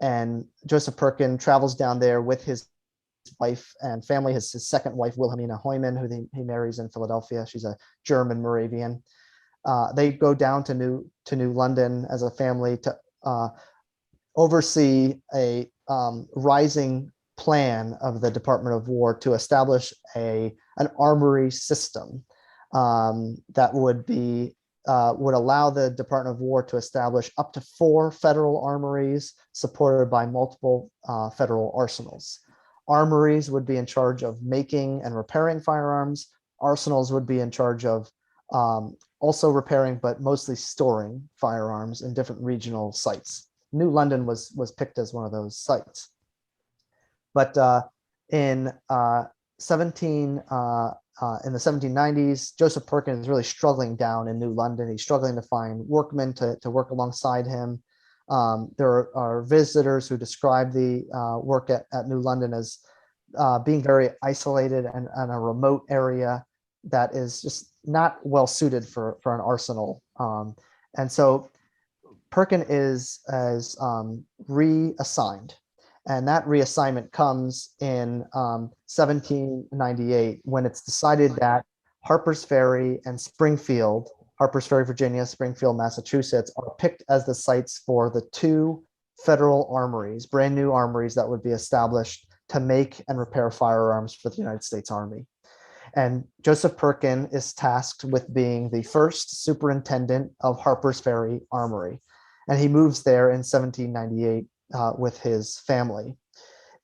And Joseph Perkin travels down there with his wife and family, his second wife, Wilhelmina Heumann, who he marries in Philadelphia. She's a German Moravian. they go down to New London as a family to oversee a rising plan of the Department of War to establish an armory system that would allow the Department of War to establish up to 4 federal armories supported by multiple federal arsenals. Armories would be in charge of making and repairing firearms. Arsenals would be in charge of also repairing, but mostly storing firearms in different regional sites. New London was picked as one of those sites. But in the 1790s, Joseph Perkin is really struggling down in New London. He's struggling to find workmen to work alongside him. There are visitors who describe the work at New London as being very isolated and a remote area that is just not well suited for an arsenal. And so Perkin is reassigned. And that reassignment comes in 1798 when it's decided that Harper's Ferry and Springfield, Harper's Ferry, Virginia, Springfield, Massachusetts, are picked as the sites for the 2 federal armories, brand new armories that would be established to make and repair firearms for the United States Army. And Joseph Perkin is tasked with being the first superintendent of Harper's Ferry Armory. And he moves there in 1798 with his family.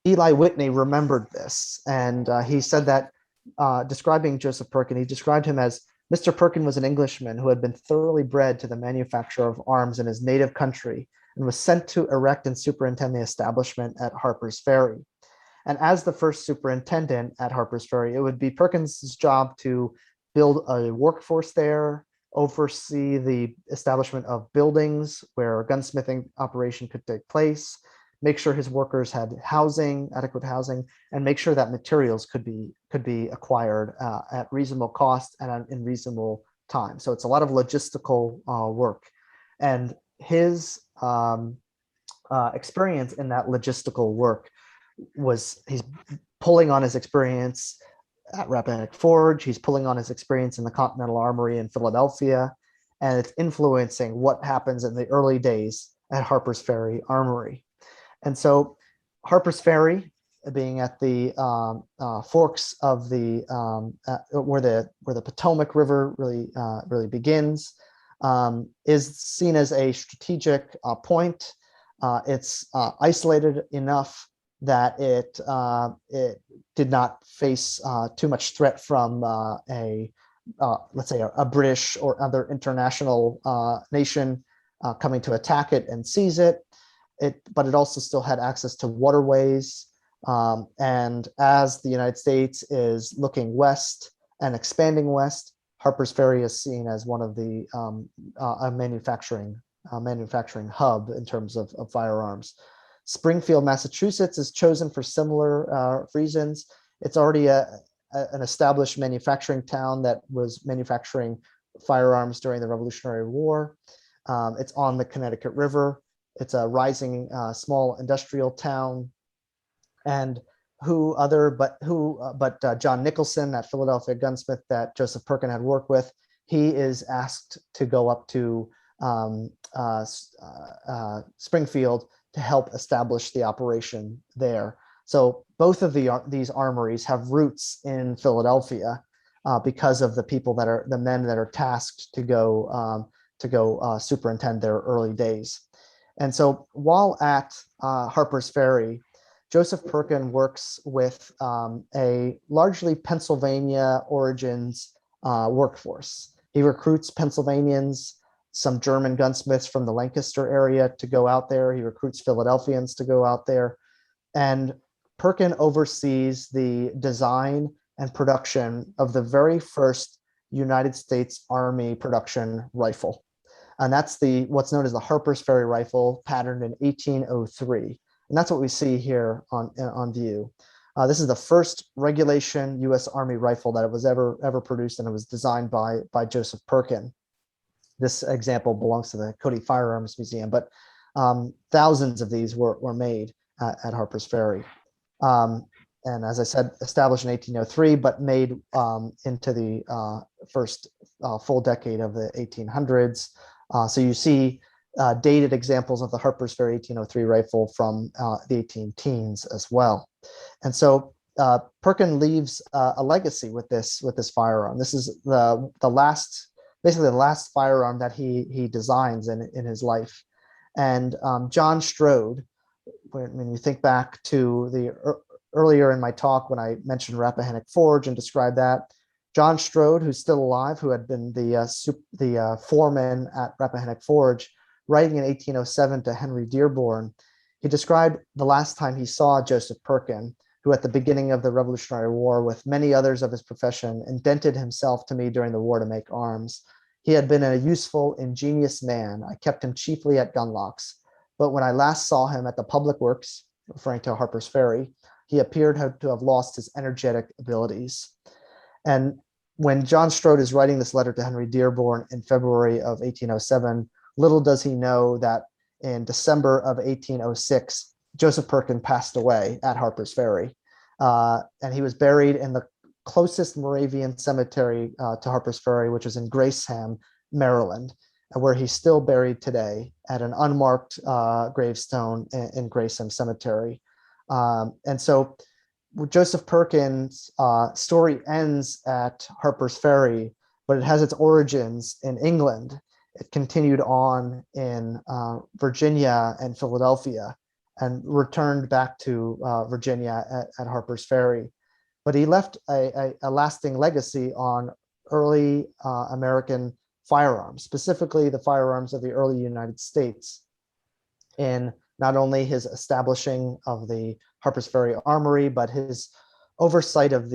Eli Whitney remembered this, and he said that, describing Joseph Perkin, he described him as, Mr. Perkin was an Englishman who had been thoroughly bred to the manufacture of arms in his native country and was sent to erect and superintend the establishment at Harper's Ferry. And as the first superintendent at Harper's Ferry, it would be Perkins's job to build a workforce there, oversee the establishment of buildings where a gunsmithing operation could take place, make sure his workers had housing, adequate housing, and make sure that materials could be acquired at reasonable cost and in reasonable time. So it's a lot of logistical work. And his experience in that logistical work he's pulling on his experience at Rappahannock Forge, he's pulling on his experience in the Continental Armory in Philadelphia, and it's influencing what happens in the early days at Harper's Ferry Armory. And so Harper's Ferry, being at the forks of the where the Potomac River really begins, is seen as a strategic point. It's isolated enough that it did not face too much threat from let's say a British or other international nation coming to attack it and seize it. But it also still had access to waterways. And as the United States is looking west and expanding west, Harper's Ferry is seen as one of the a manufacturing hub in terms of firearms. Springfield, Massachusetts is chosen for similar reasons. It's already an established manufacturing town that was manufacturing firearms during the Revolutionary War. It's on the Connecticut River. It's a rising small industrial town. And John Nicholson, that Philadelphia gunsmith that Joseph Perkin had worked with, he is asked to go up to Springfield to help establish the operation there. So both of these armories have roots in Philadelphia because of the men that are tasked to go superintend their early days. And so while at Harper's Ferry, Joseph Perkin works with a largely Pennsylvania origins workforce. He recruits Pennsylvanians, some German gunsmiths from the Lancaster area to go out there. He recruits Philadelphians to go out there. And Perkin oversees the design and production of the very first United States Army production rifle. And that's what's known as the Harper's Ferry rifle, patterned in 1803. And that's what we see here on view. This is the first regulation U.S. Army rifle that was ever produced, and it was designed by Joseph Perkin. This example belongs to the Cody Firearms Museum, but thousands of these were made at Harper's Ferry. and as I said, established in 1803, but made into the first full decade of the 1800s. So you see dated examples of the Harper's Ferry 1803 rifle from the 18 teens as well. And so Perkin leaves a legacy with this firearm. This is the last, basically the last firearm that he designs in his life. And John Strode, when you think back to the earlier in my talk when I mentioned Rappahannock Forge and described that, John Strode, who's still alive, who had been the foreman at Rappahannock Forge, writing in 1807 to Henry Dearborn, he described the last time he saw Joseph Perkin, who at the beginning of the Revolutionary War, with many others of his profession, indented himself to me during the war to make arms. He had been a useful, ingenious man. I kept him chiefly at gunlocks. But when I last saw him at the public works, referring to Harper's Ferry, he appeared to have lost his energetic abilities. And when John Strode is writing this letter to Henry Dearborn in February of 1807, little does he know that in December of 1806, Joseph Perkin passed away at Harper's Ferry. And he was buried in the closest Moravian cemetery to Harper's Ferry, which is in Graceham, Maryland, where he's still buried today at an unmarked gravestone in Graceham Cemetery. And so Joseph Perkin's story ends at Harper's Ferry, but it has its origins in England. It continued on in Virginia and Philadelphia and returned back to Virginia at Harper's Ferry. But he left a lasting legacy on early American firearms, specifically the firearms of the early United States, in not only his establishing of the Harper's Ferry Armory, but his oversight of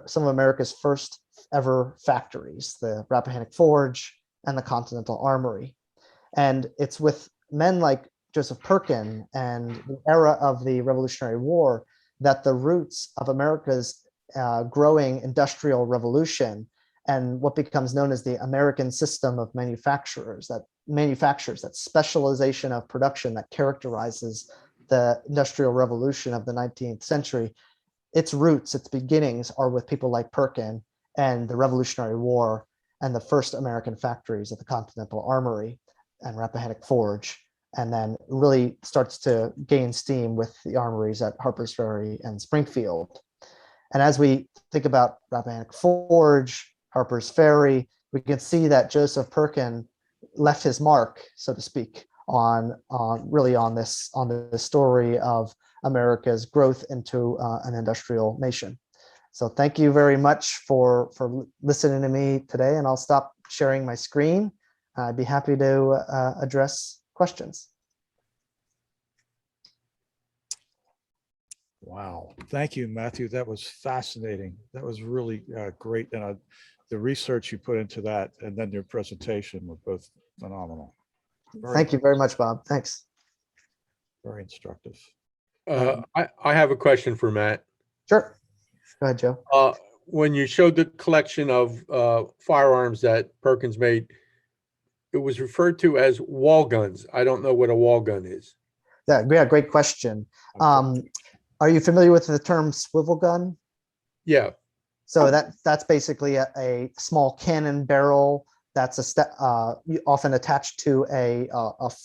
some of America's first ever factories, the Rappahannock Forge and the Continental Armory. And it's with men like Joseph Perkin and the era of the Revolutionary War that the roots of America's growing industrial revolution and what becomes known as the American system of manufacturers, that specialization of production that characterizes the industrial revolution of the 19th century. Its roots, its beginnings are with people like Perkin and the Revolutionary War and the first American factories of the Continental Armory and Rappahannock Forge, and then really starts to gain steam with the armories at Harper's Ferry and Springfield. And as we think about Rappahannock Forge, Harper's Ferry, we can see that Joseph Perkin left his mark, so to speak, on the story of America's growth into an industrial nation. So thank you very much for listening to me today, and I'll stop sharing my screen. I'd be happy to address questions. Wow. Thank you, Matthew. That was fascinating. That was really great. And the research you put into that and then your presentation were both phenomenal. Thank you very much, Bob. Thanks. Very instructive. I have a question for Matt. Sure. Go ahead, Joe. When you showed the collection of firearms that Perkins made, it was referred to as wall guns. I don't know what a wall gun is. Yeah, great question. Are you familiar with the term swivel gun? Yeah. So that's basically a small cannon barrel that's often attached to a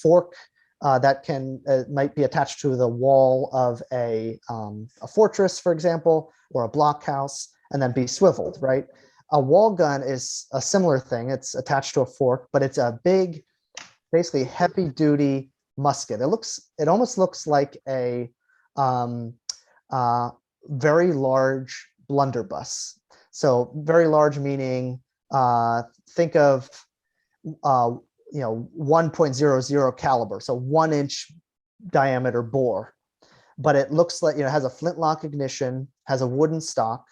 fork that might be attached to the wall of a fortress, for example, or a blockhouse, and then be swiveled, right? A wall gun is a similar thing. It's attached to a fork, but it's a big, basically heavy-duty musket. It almost looks like a very large blunderbuss. So very large meaning, think of 1.00 caliber, so 1-inch diameter bore. But it looks like, it has a flintlock ignition, has a wooden stock,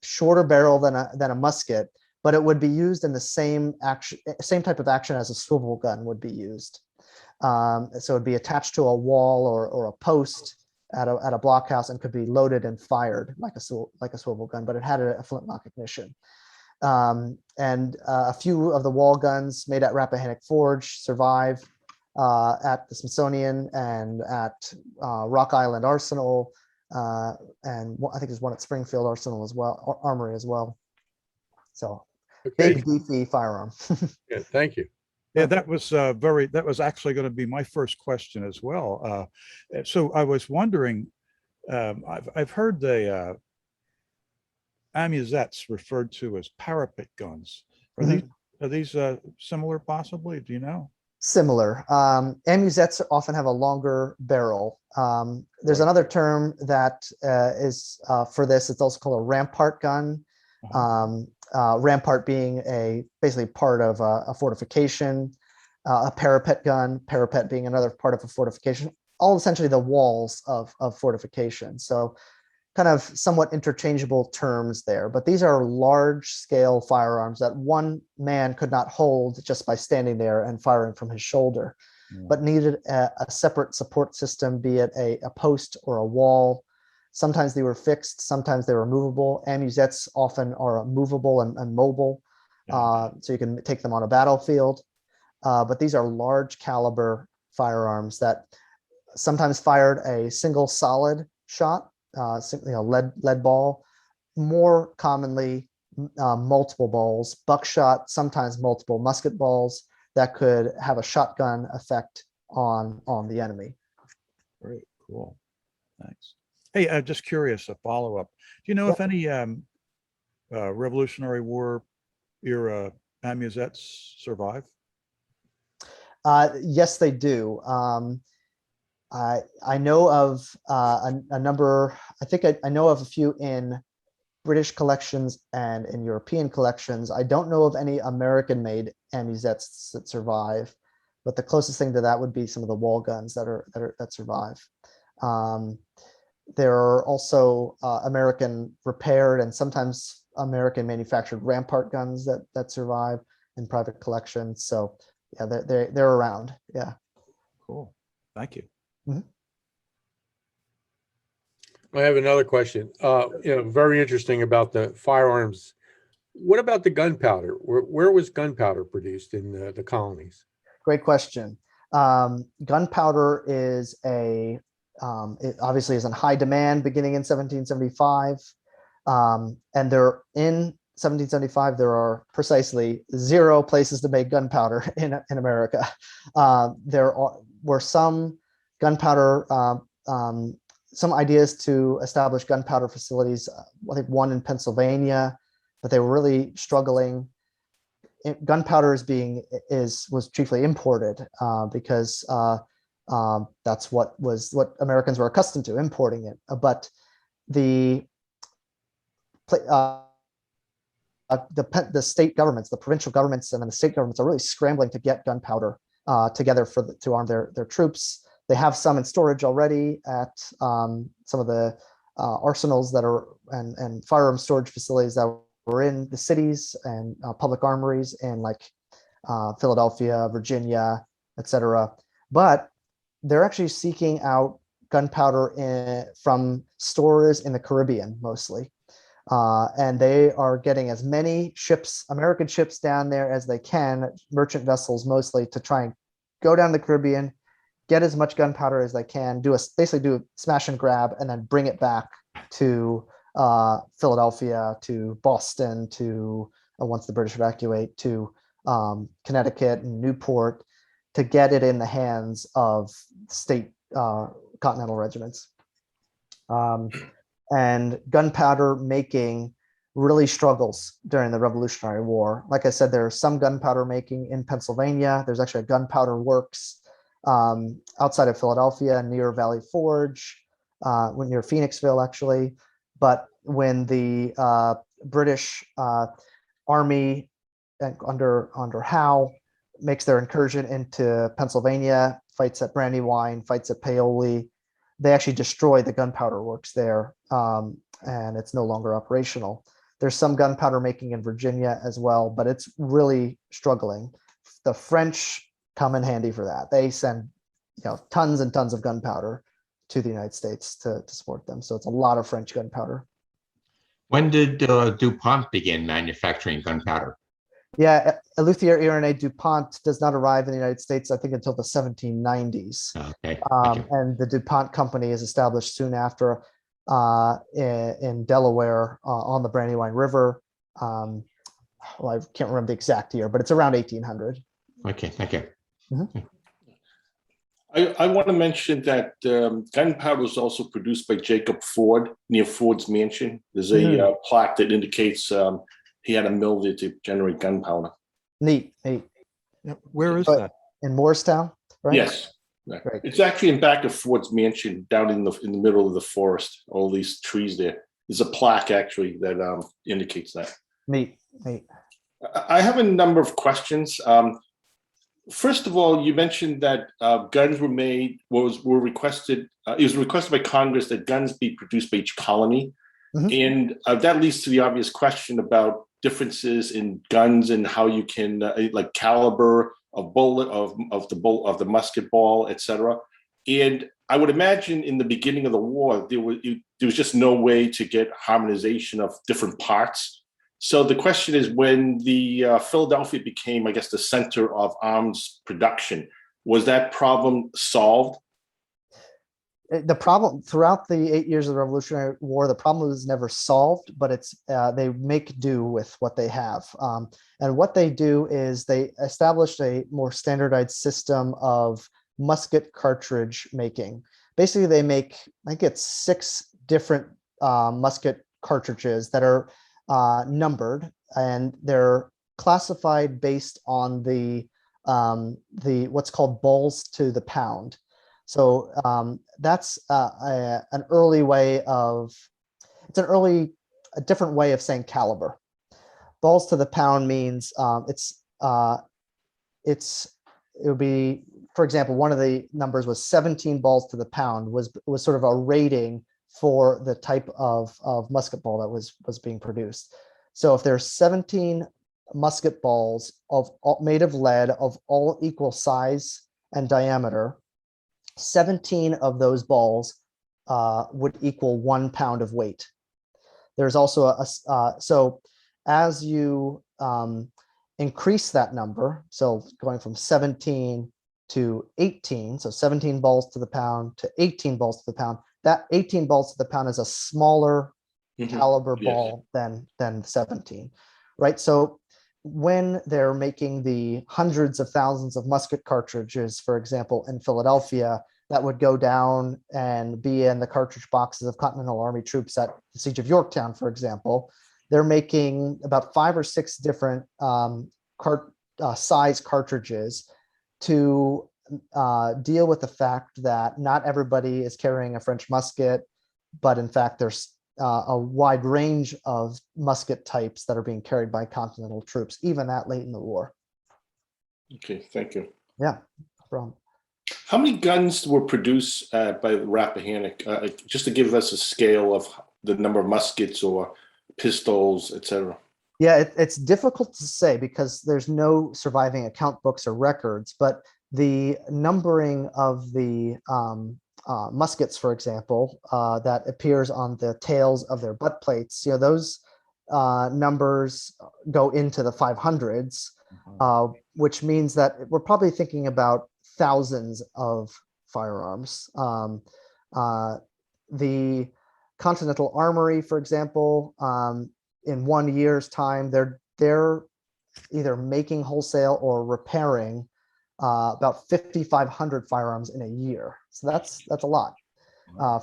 shorter barrel than a musket, but it would be used in the same type of action as a swivel gun would be used. So it'd be attached to a wall or a post at a blockhouse and could be loaded and fired like a swivel gun, but it had a flintlock ignition. And a few of the wall guns made at Rappahannock Forge survive at the Smithsonian and at Rock Island Arsenal. and I think there's one at Springfield Arsenal as well, Armory as well. So Okay, big beefy firearm. yeah, thank you. Yeah, that was actually going to be my first question as well. So I was wondering, I've heard the amusettes referred to as parapet guns. Are these similar possibly? Do you know? Similar. Amusettes often have a longer barrel. There's Right. another term that is for this. It's also called a rampart gun. Rampart being basically part of a fortification, a parapet gun, parapet being another part of a fortification, all essentially the walls of fortification. So kind of somewhat interchangeable terms there, but these are large scale firearms that one man could not hold just by standing there and firing from his shoulder, but needed a separate support system, be it a post or a wall. Sometimes they were fixed, sometimes they were movable. Amusettes often are movable and mobile, so you can take them on a battlefield. But these are large caliber firearms that sometimes fired a single solid shot, lead ball, more commonly multiple balls, buckshot, sometimes multiple musket balls that could have a shotgun effect on the enemy. Very cool. Thanks. Hey, just curious, a follow-up. Do you know if any Revolutionary War era amusettes survive? Yes, they do. I know of a number. I think I know of a few in British collections and in European collections. I don't know of any American-made amusettes that survive, but the closest thing to that would be some of the wall guns that survive. There are also American repaired and sometimes American manufactured rampart guns that survive in private collections. So yeah, they're around. Yeah. Cool. Thank you. I have another question. Very interesting about the firearms. What about the gunpowder? Where was gunpowder produced in the colonies? Great question. Gunpowder is it obviously is in high demand beginning in 1775. And there in 1775, there are precisely 0 places to make gunpowder in America. There were some gunpowder, some ideas to establish gunpowder facilities. I think one in Pennsylvania, but they were really struggling. Gunpowder was chiefly imported because that's what Americans were accustomed to, importing it. But the state governments, the provincial governments, and then the state governments are really scrambling to get gunpowder together to arm their troops. They have some in storage already at some of the arsenals that are and firearm storage facilities that were in the cities and public armories in like Philadelphia, Virginia, etc. But they're actually seeking out gunpowder from stores in the Caribbean mostly. And they are getting as many ships, American ships down there as they can, merchant vessels mostly, to try and go down the Caribbean, get as much gunpowder as they can, basically do a smash and grab, and then bring it back to Philadelphia, to Boston, to once the British evacuate, to Connecticut and Newport, to get it in the hands of state continental regiments. And gunpowder making really struggles during the Revolutionary War. Like I said, there's some gunpowder making in Pennsylvania. There's actually a gunpowder works outside of Philadelphia near Valley Forge, near Phoenixville, actually. But when the British Army under Howe makes their incursion into Pennsylvania, fights at Brandywine, fights at Paoli, they actually destroy the gunpowder works there, and it's no longer operational. There's some gunpowder making in Virginia as well, but it's really struggling. The French come in handy for that. They send tons and tons of gunpowder to the United States to support them. So it's a lot of French gunpowder. When did Dupont begin manufacturing gunpowder? Yeah, Eleuthère Irénée Dupont does not arrive in the United States, I think, until the 1790s. Okay. And the Dupont Company is established soon after. in Delaware on the Brandywine River. Well, I can't remember the exact year, but it's around 1800. Okay, thank you. I want to mention that gunpowder was also produced by Jacob Ford near Ford's mansion. There's a plaque that indicates he had a mill there to generate gunpowder. Neat. Yeah, where is But- that? In Morristown, right? Yes. Right. Right. It's actually in back of Ford's mansion down in the middle of the forest, all these trees there. There's a plaque actually that indicates that. Neat. I have a number of questions. First of all, you mentioned that guns were requested. It was requested by Congress that guns be produced by each colony, and that leads to the obvious question about differences in guns and how you can like caliber of bullet of the musket ball, etc. And I would imagine in the beginning of the war there was just no way to get harmonization of different parts. So the question is, when the Philadelphia became, I guess, the center of arms production, was that problem solved? The problem throughout the 8 years of the Revolutionary War, the problem was never solved, but it's they make do with what they have. And what they do is they established a more standardized system of musket cartridge making. Basically, they make, I think it's 6 different musket cartridges that are numbered, and they're classified based on the what's called balls to the pound. So that's an early way of, a different way of saying caliber. Balls to the pound means it would be, for example, one of the numbers was 17 balls to the pound was sort of a rating for the type of musket ball that was being produced. So if there's 17 musket balls made of lead of all equal size and diameter, 17 of those balls would equal 1 pound of weight. There's also so as you increase that number, so going from 17 to 18, so 17 balls to the pound to 18 balls to the pound, that 18 balls to the pound is a smaller caliber ball than 17, right? So when they're making the hundreds of thousands of musket cartridges, for example, in Philadelphia, that would go down and be in the cartridge boxes of Continental Army troops at the Siege of Yorktown, for example, they're making about 5 or 6 different size cartridges to deal with the fact that not everybody is carrying a French musket, but in fact, there's a wide range of musket types that are being carried by Continental troops, even that late in the war. Okay, thank you. Yeah, no problem. How many guns were produced by Rappahannock? Just to give us a scale of the number of muskets or pistols, etc. Yeah, it's difficult to say because there's no surviving account books or records, but the numbering of the muskets, for example, that appears on the tails of their butt plates, those numbers go into the 500s, which means that we're probably thinking about thousands of firearms. The Continental Armory, for example, in 1 year's time, they're either making wholesale or repairing about 5,500 firearms in a year. So that's a lot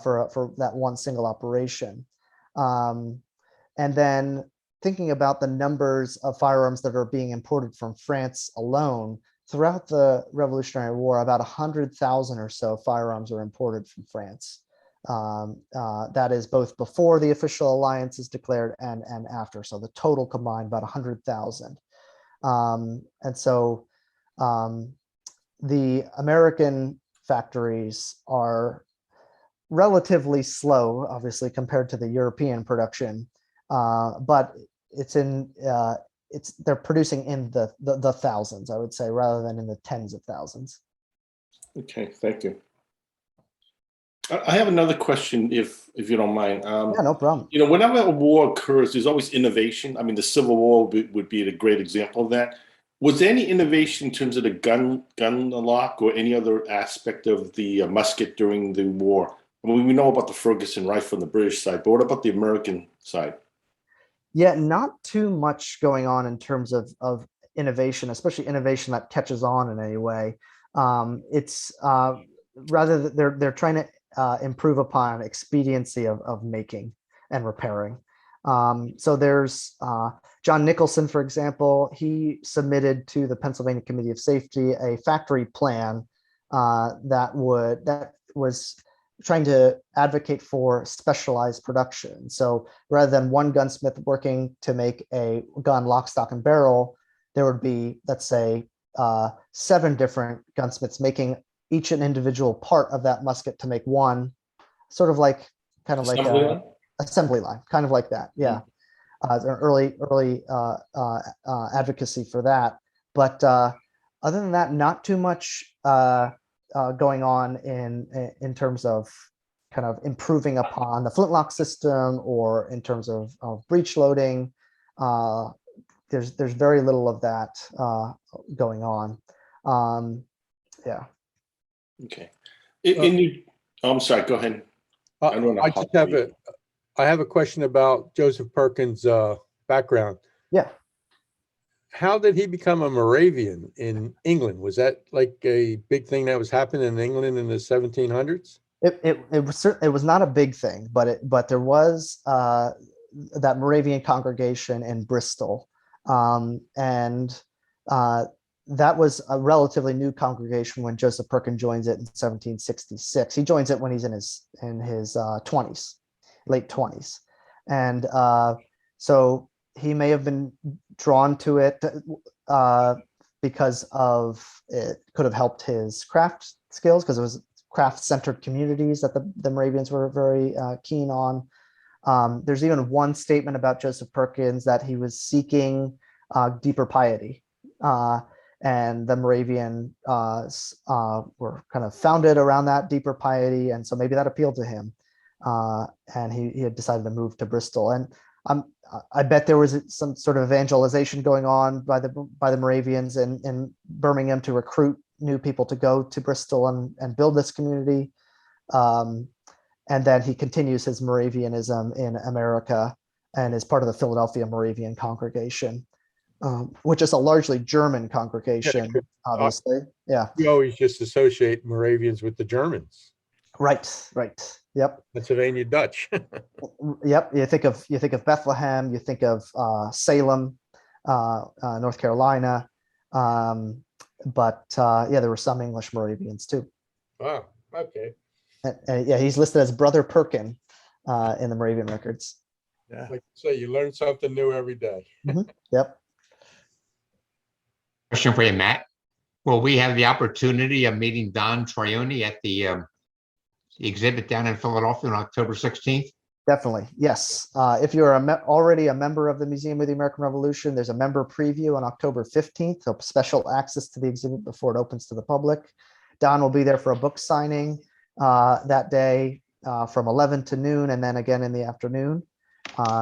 for that one single operation. And then thinking about the numbers of firearms that are being imported from France alone, throughout the Revolutionary War, about 100,000 or so firearms are imported from France. That is both before the official alliance is declared and after. So the total combined about 100,000. And so the American factories are relatively slow, obviously, compared to the European production, but they're producing in the thousands, I would say, rather than in the tens of thousands. Okay, thank you. I have another question, if you don't mind. Yeah, no problem. Whenever a war occurs, there's always innovation. I mean, the Civil War would be a great example of that. Was there any innovation in terms of the gun lock or any other aspect of the musket during the war We know about the Ferguson rifle on the British side, but what about the American side? Yeah, not too much going on in terms of innovation, especially innovation that catches on in any way. It's rather that they're trying to improve upon expediency of making and repairing. So there's John Nicholson, for example. He submitted to the Pennsylvania Committee of Safety a factory plan that was trying to advocate for specialized production. So rather than one gunsmith working to make a gun lock, stock, and barrel, there would be, let's say, 7 different gunsmiths making each an individual part of that musket to make one, sort of like Assembly line? Assembly line, kind of like that. Yeah. An early advocacy for that. But other than that, not too much going on in terms of kind of improving upon the flintlock system or in terms of breech loading. There's very little of that going on. Yeah. Okay. I'm sorry, go ahead. I have a question about Joseph Perkins' background. Yeah. How did he become a Moravian in England? Was that like a big thing that was happening in England in the 1700s? It was not a big thing, but there was that Moravian congregation in Bristol, and that was a relatively new congregation when Joseph Perkin joins it in 1766. He joins it when he's in his 20s, late 20s, and so he may have been drawn to it because of it could have helped his craft skills, because it was craft-centered communities that the Moravians were very keen on. There's even one statement about Joseph Perkins that he was seeking deeper piety, and the Moravian were kind of founded around that deeper piety, and so maybe that appealed to him, and he had decided to move to Bristol. And I bet there was some sort of evangelization going on by the Moravians in Birmingham to recruit new people to go to Bristol and build this community. And then he continues his Moravianism in America and is part of the Philadelphia Moravian congregation, which is a largely German congregation, obviously. Yeah. We always just associate Moravians with the Germans. Right. Yep. Pennsylvania Dutch. Yep. You think of Bethlehem, you think of Salem, North Carolina. But yeah, there were some English Moravians too. Wow. Okay. And yeah, he's listed as Brother Perkin in the Moravian records. Yeah. Like you say, you learn something new every day. Yep. Question for you, Matt. Will we have the opportunity of meeting Don Trioni at the exhibit down in Philadelphia on October 16th? Definitely, yes. If you're already a member of the Museum of the American Revolution, there's a member preview on October 15th, so special access to the exhibit before it opens to the public. Don will be there for a book signing that day from 11 to noon, and then again in the afternoon.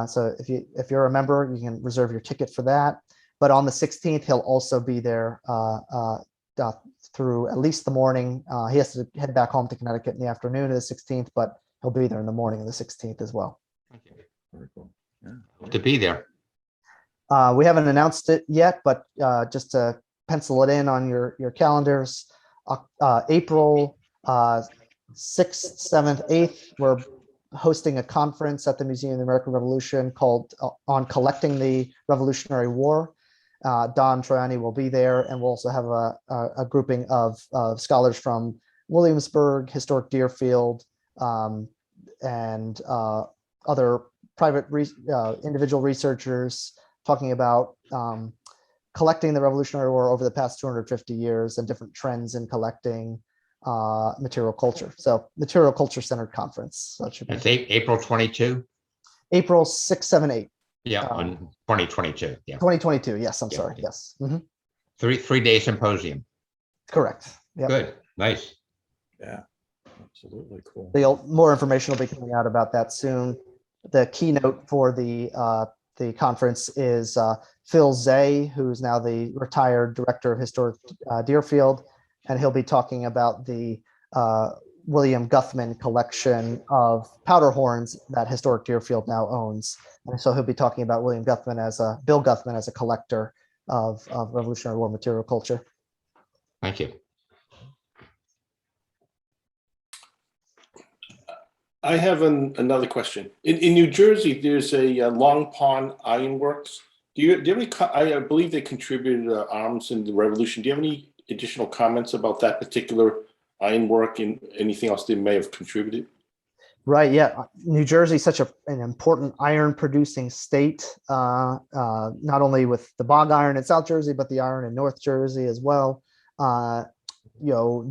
So if you're a member, you can reserve your ticket for that. But on the 16th, he'll also be there through at least the morning. He has to head back home to Connecticut in the afternoon of the 16th, but he'll be there in the morning of the 16th as well. Very cool. Yeah. To be there. We haven't announced it yet, but just to pencil it in on your calendars, April 6th, 7th, 8th, we're hosting a conference at the Museum of the American Revolution called on Collecting the Revolutionary War. Don Trioni will be there, and we'll also have a grouping of scholars from Williamsburg, Historic Deerfield, and other private individual researchers talking about collecting the Revolutionary War over the past 250 years and different trends in collecting material culture. So material culture centered conference. So it should be It's April 22. April 6, 7, 8. Yeah, on 2022. Yeah, 2022. Yes, I'm Yeah, sorry. yeah. Yes. Mhm. 3-day symposium. Correct. Yep. Good, nice. Yeah. Absolutely cool. More information will be coming out about that soon. The keynote for the conference is Phil Zay, who's now the retired director of Historic Deerfield, and he'll be talking about the William Guthman collection of powder horns that Historic Deerfield now owns. And so he'll be talking about Bill Guthman as a collector of Revolutionary War material culture. Thank you. I have another question. In New Jersey, there's a Long Pond Iron Works. Do you have any? I believe they contributed arms in the Revolution. Do you have any additional comments about that particular ironwork and anything else they may have contributed? Right. Yeah. New Jersey is such an important iron producing state, not only with the bog iron in South Jersey, but the iron in North Jersey as well.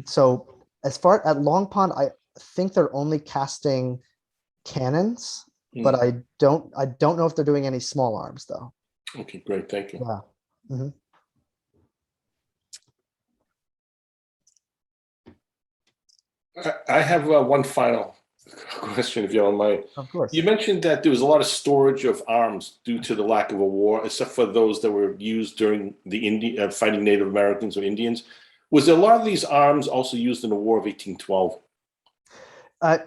So as far at Long Pond, I think they're only casting cannons, but I don't know if they're doing any small arms though. Okay, great. Thank you. Yeah. Mm-hmm. I have one final question, if you don't mind. Of course. You mentioned that there was a lot of storage of arms due to the lack of a war, except for those that were used during the fighting Native Americans or Indians. Was there a lot of these arms also used in the War of 1812?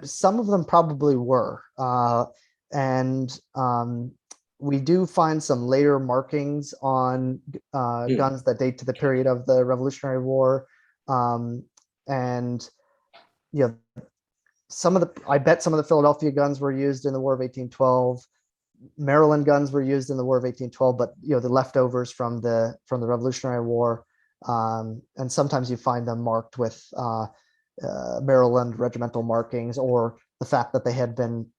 Some of them probably were. We do find some later markings on guns that date to the period of the Revolutionary War. I bet some of the Philadelphia guns were used in the War of 1812. Maryland guns were used in the War of 1812, but the leftovers from the Revolutionary War, and sometimes you find them marked with Maryland regimental markings, or the fact that they had been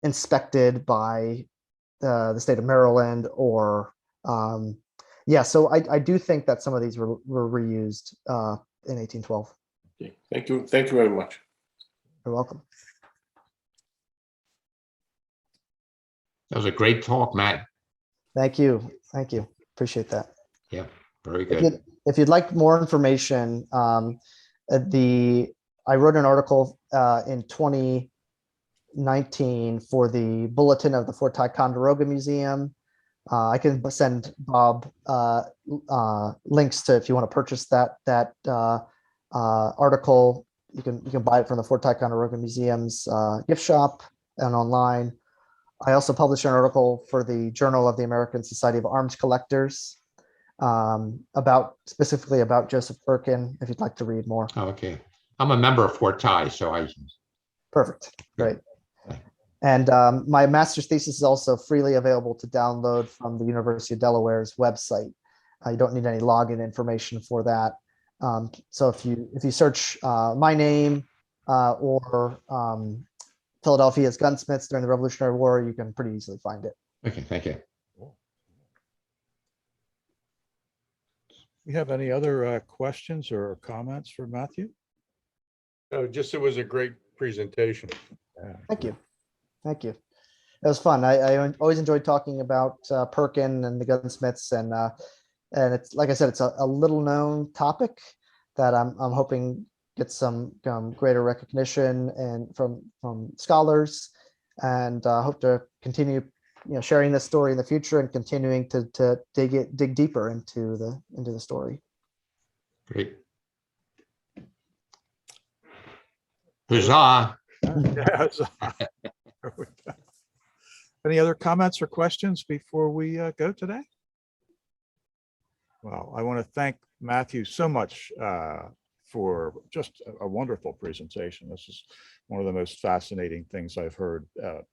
inspected by the state of Maryland, or so I do think that some of these were reused in 1812. Okay. Thank you very much. You're welcome. That was a great talk, Matt. Thank you. Appreciate that. Yeah, very good. If you'd like more information, I wrote an article in 2019 for the Bulletin of the Fort Ticonderoga Museum. I can send Bob links to, if you want to purchase that article. You can buy it from the Fort Ticonderoga Museum's gift shop and online. I also published an article for the Journal of the American Society of Arms Collectors specifically about Joseph Perkin, if you'd like to read more. Oh, okay. I'm a member of Fort Ti, so I. Perfect. Great. And my master's thesis is also freely available to download from the University of Delaware's website. You don't need any login information for that. So if you search my name or Philadelphia's gunsmiths during the Revolutionary War, you can pretty easily find it. Okay, thank you. You have any other questions or comments for Matthew? No, just it was a great presentation. Thank you. It was fun. I always enjoyed talking about Perkin and the gunsmiths, and it's, like I said, it's a little known topic that I'm hoping gets some greater recognition and from scholars, and hope to continue sharing this story in the future and continuing to dig deeper into the story. Great. Huzzah. Any other comments or questions before we go today? Well, I want to thank Matthew so much for just a wonderful presentation. This is one of the most fascinating things I've heard,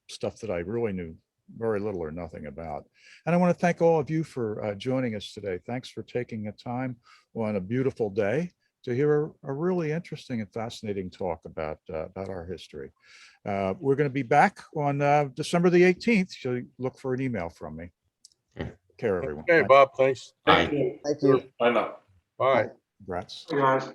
stuff that I really knew very little or nothing about. And I want to thank all of you for joining us today. Thanks for taking the time on a beautiful day to hear a really interesting and fascinating talk about our history. We're going to be back on December the 18th, so look for an email from me. Take care, everyone. Okay, Bob, thanks. Bye. Thank you. Thank you. Bye now. Bye. Congrats. Hey, guys.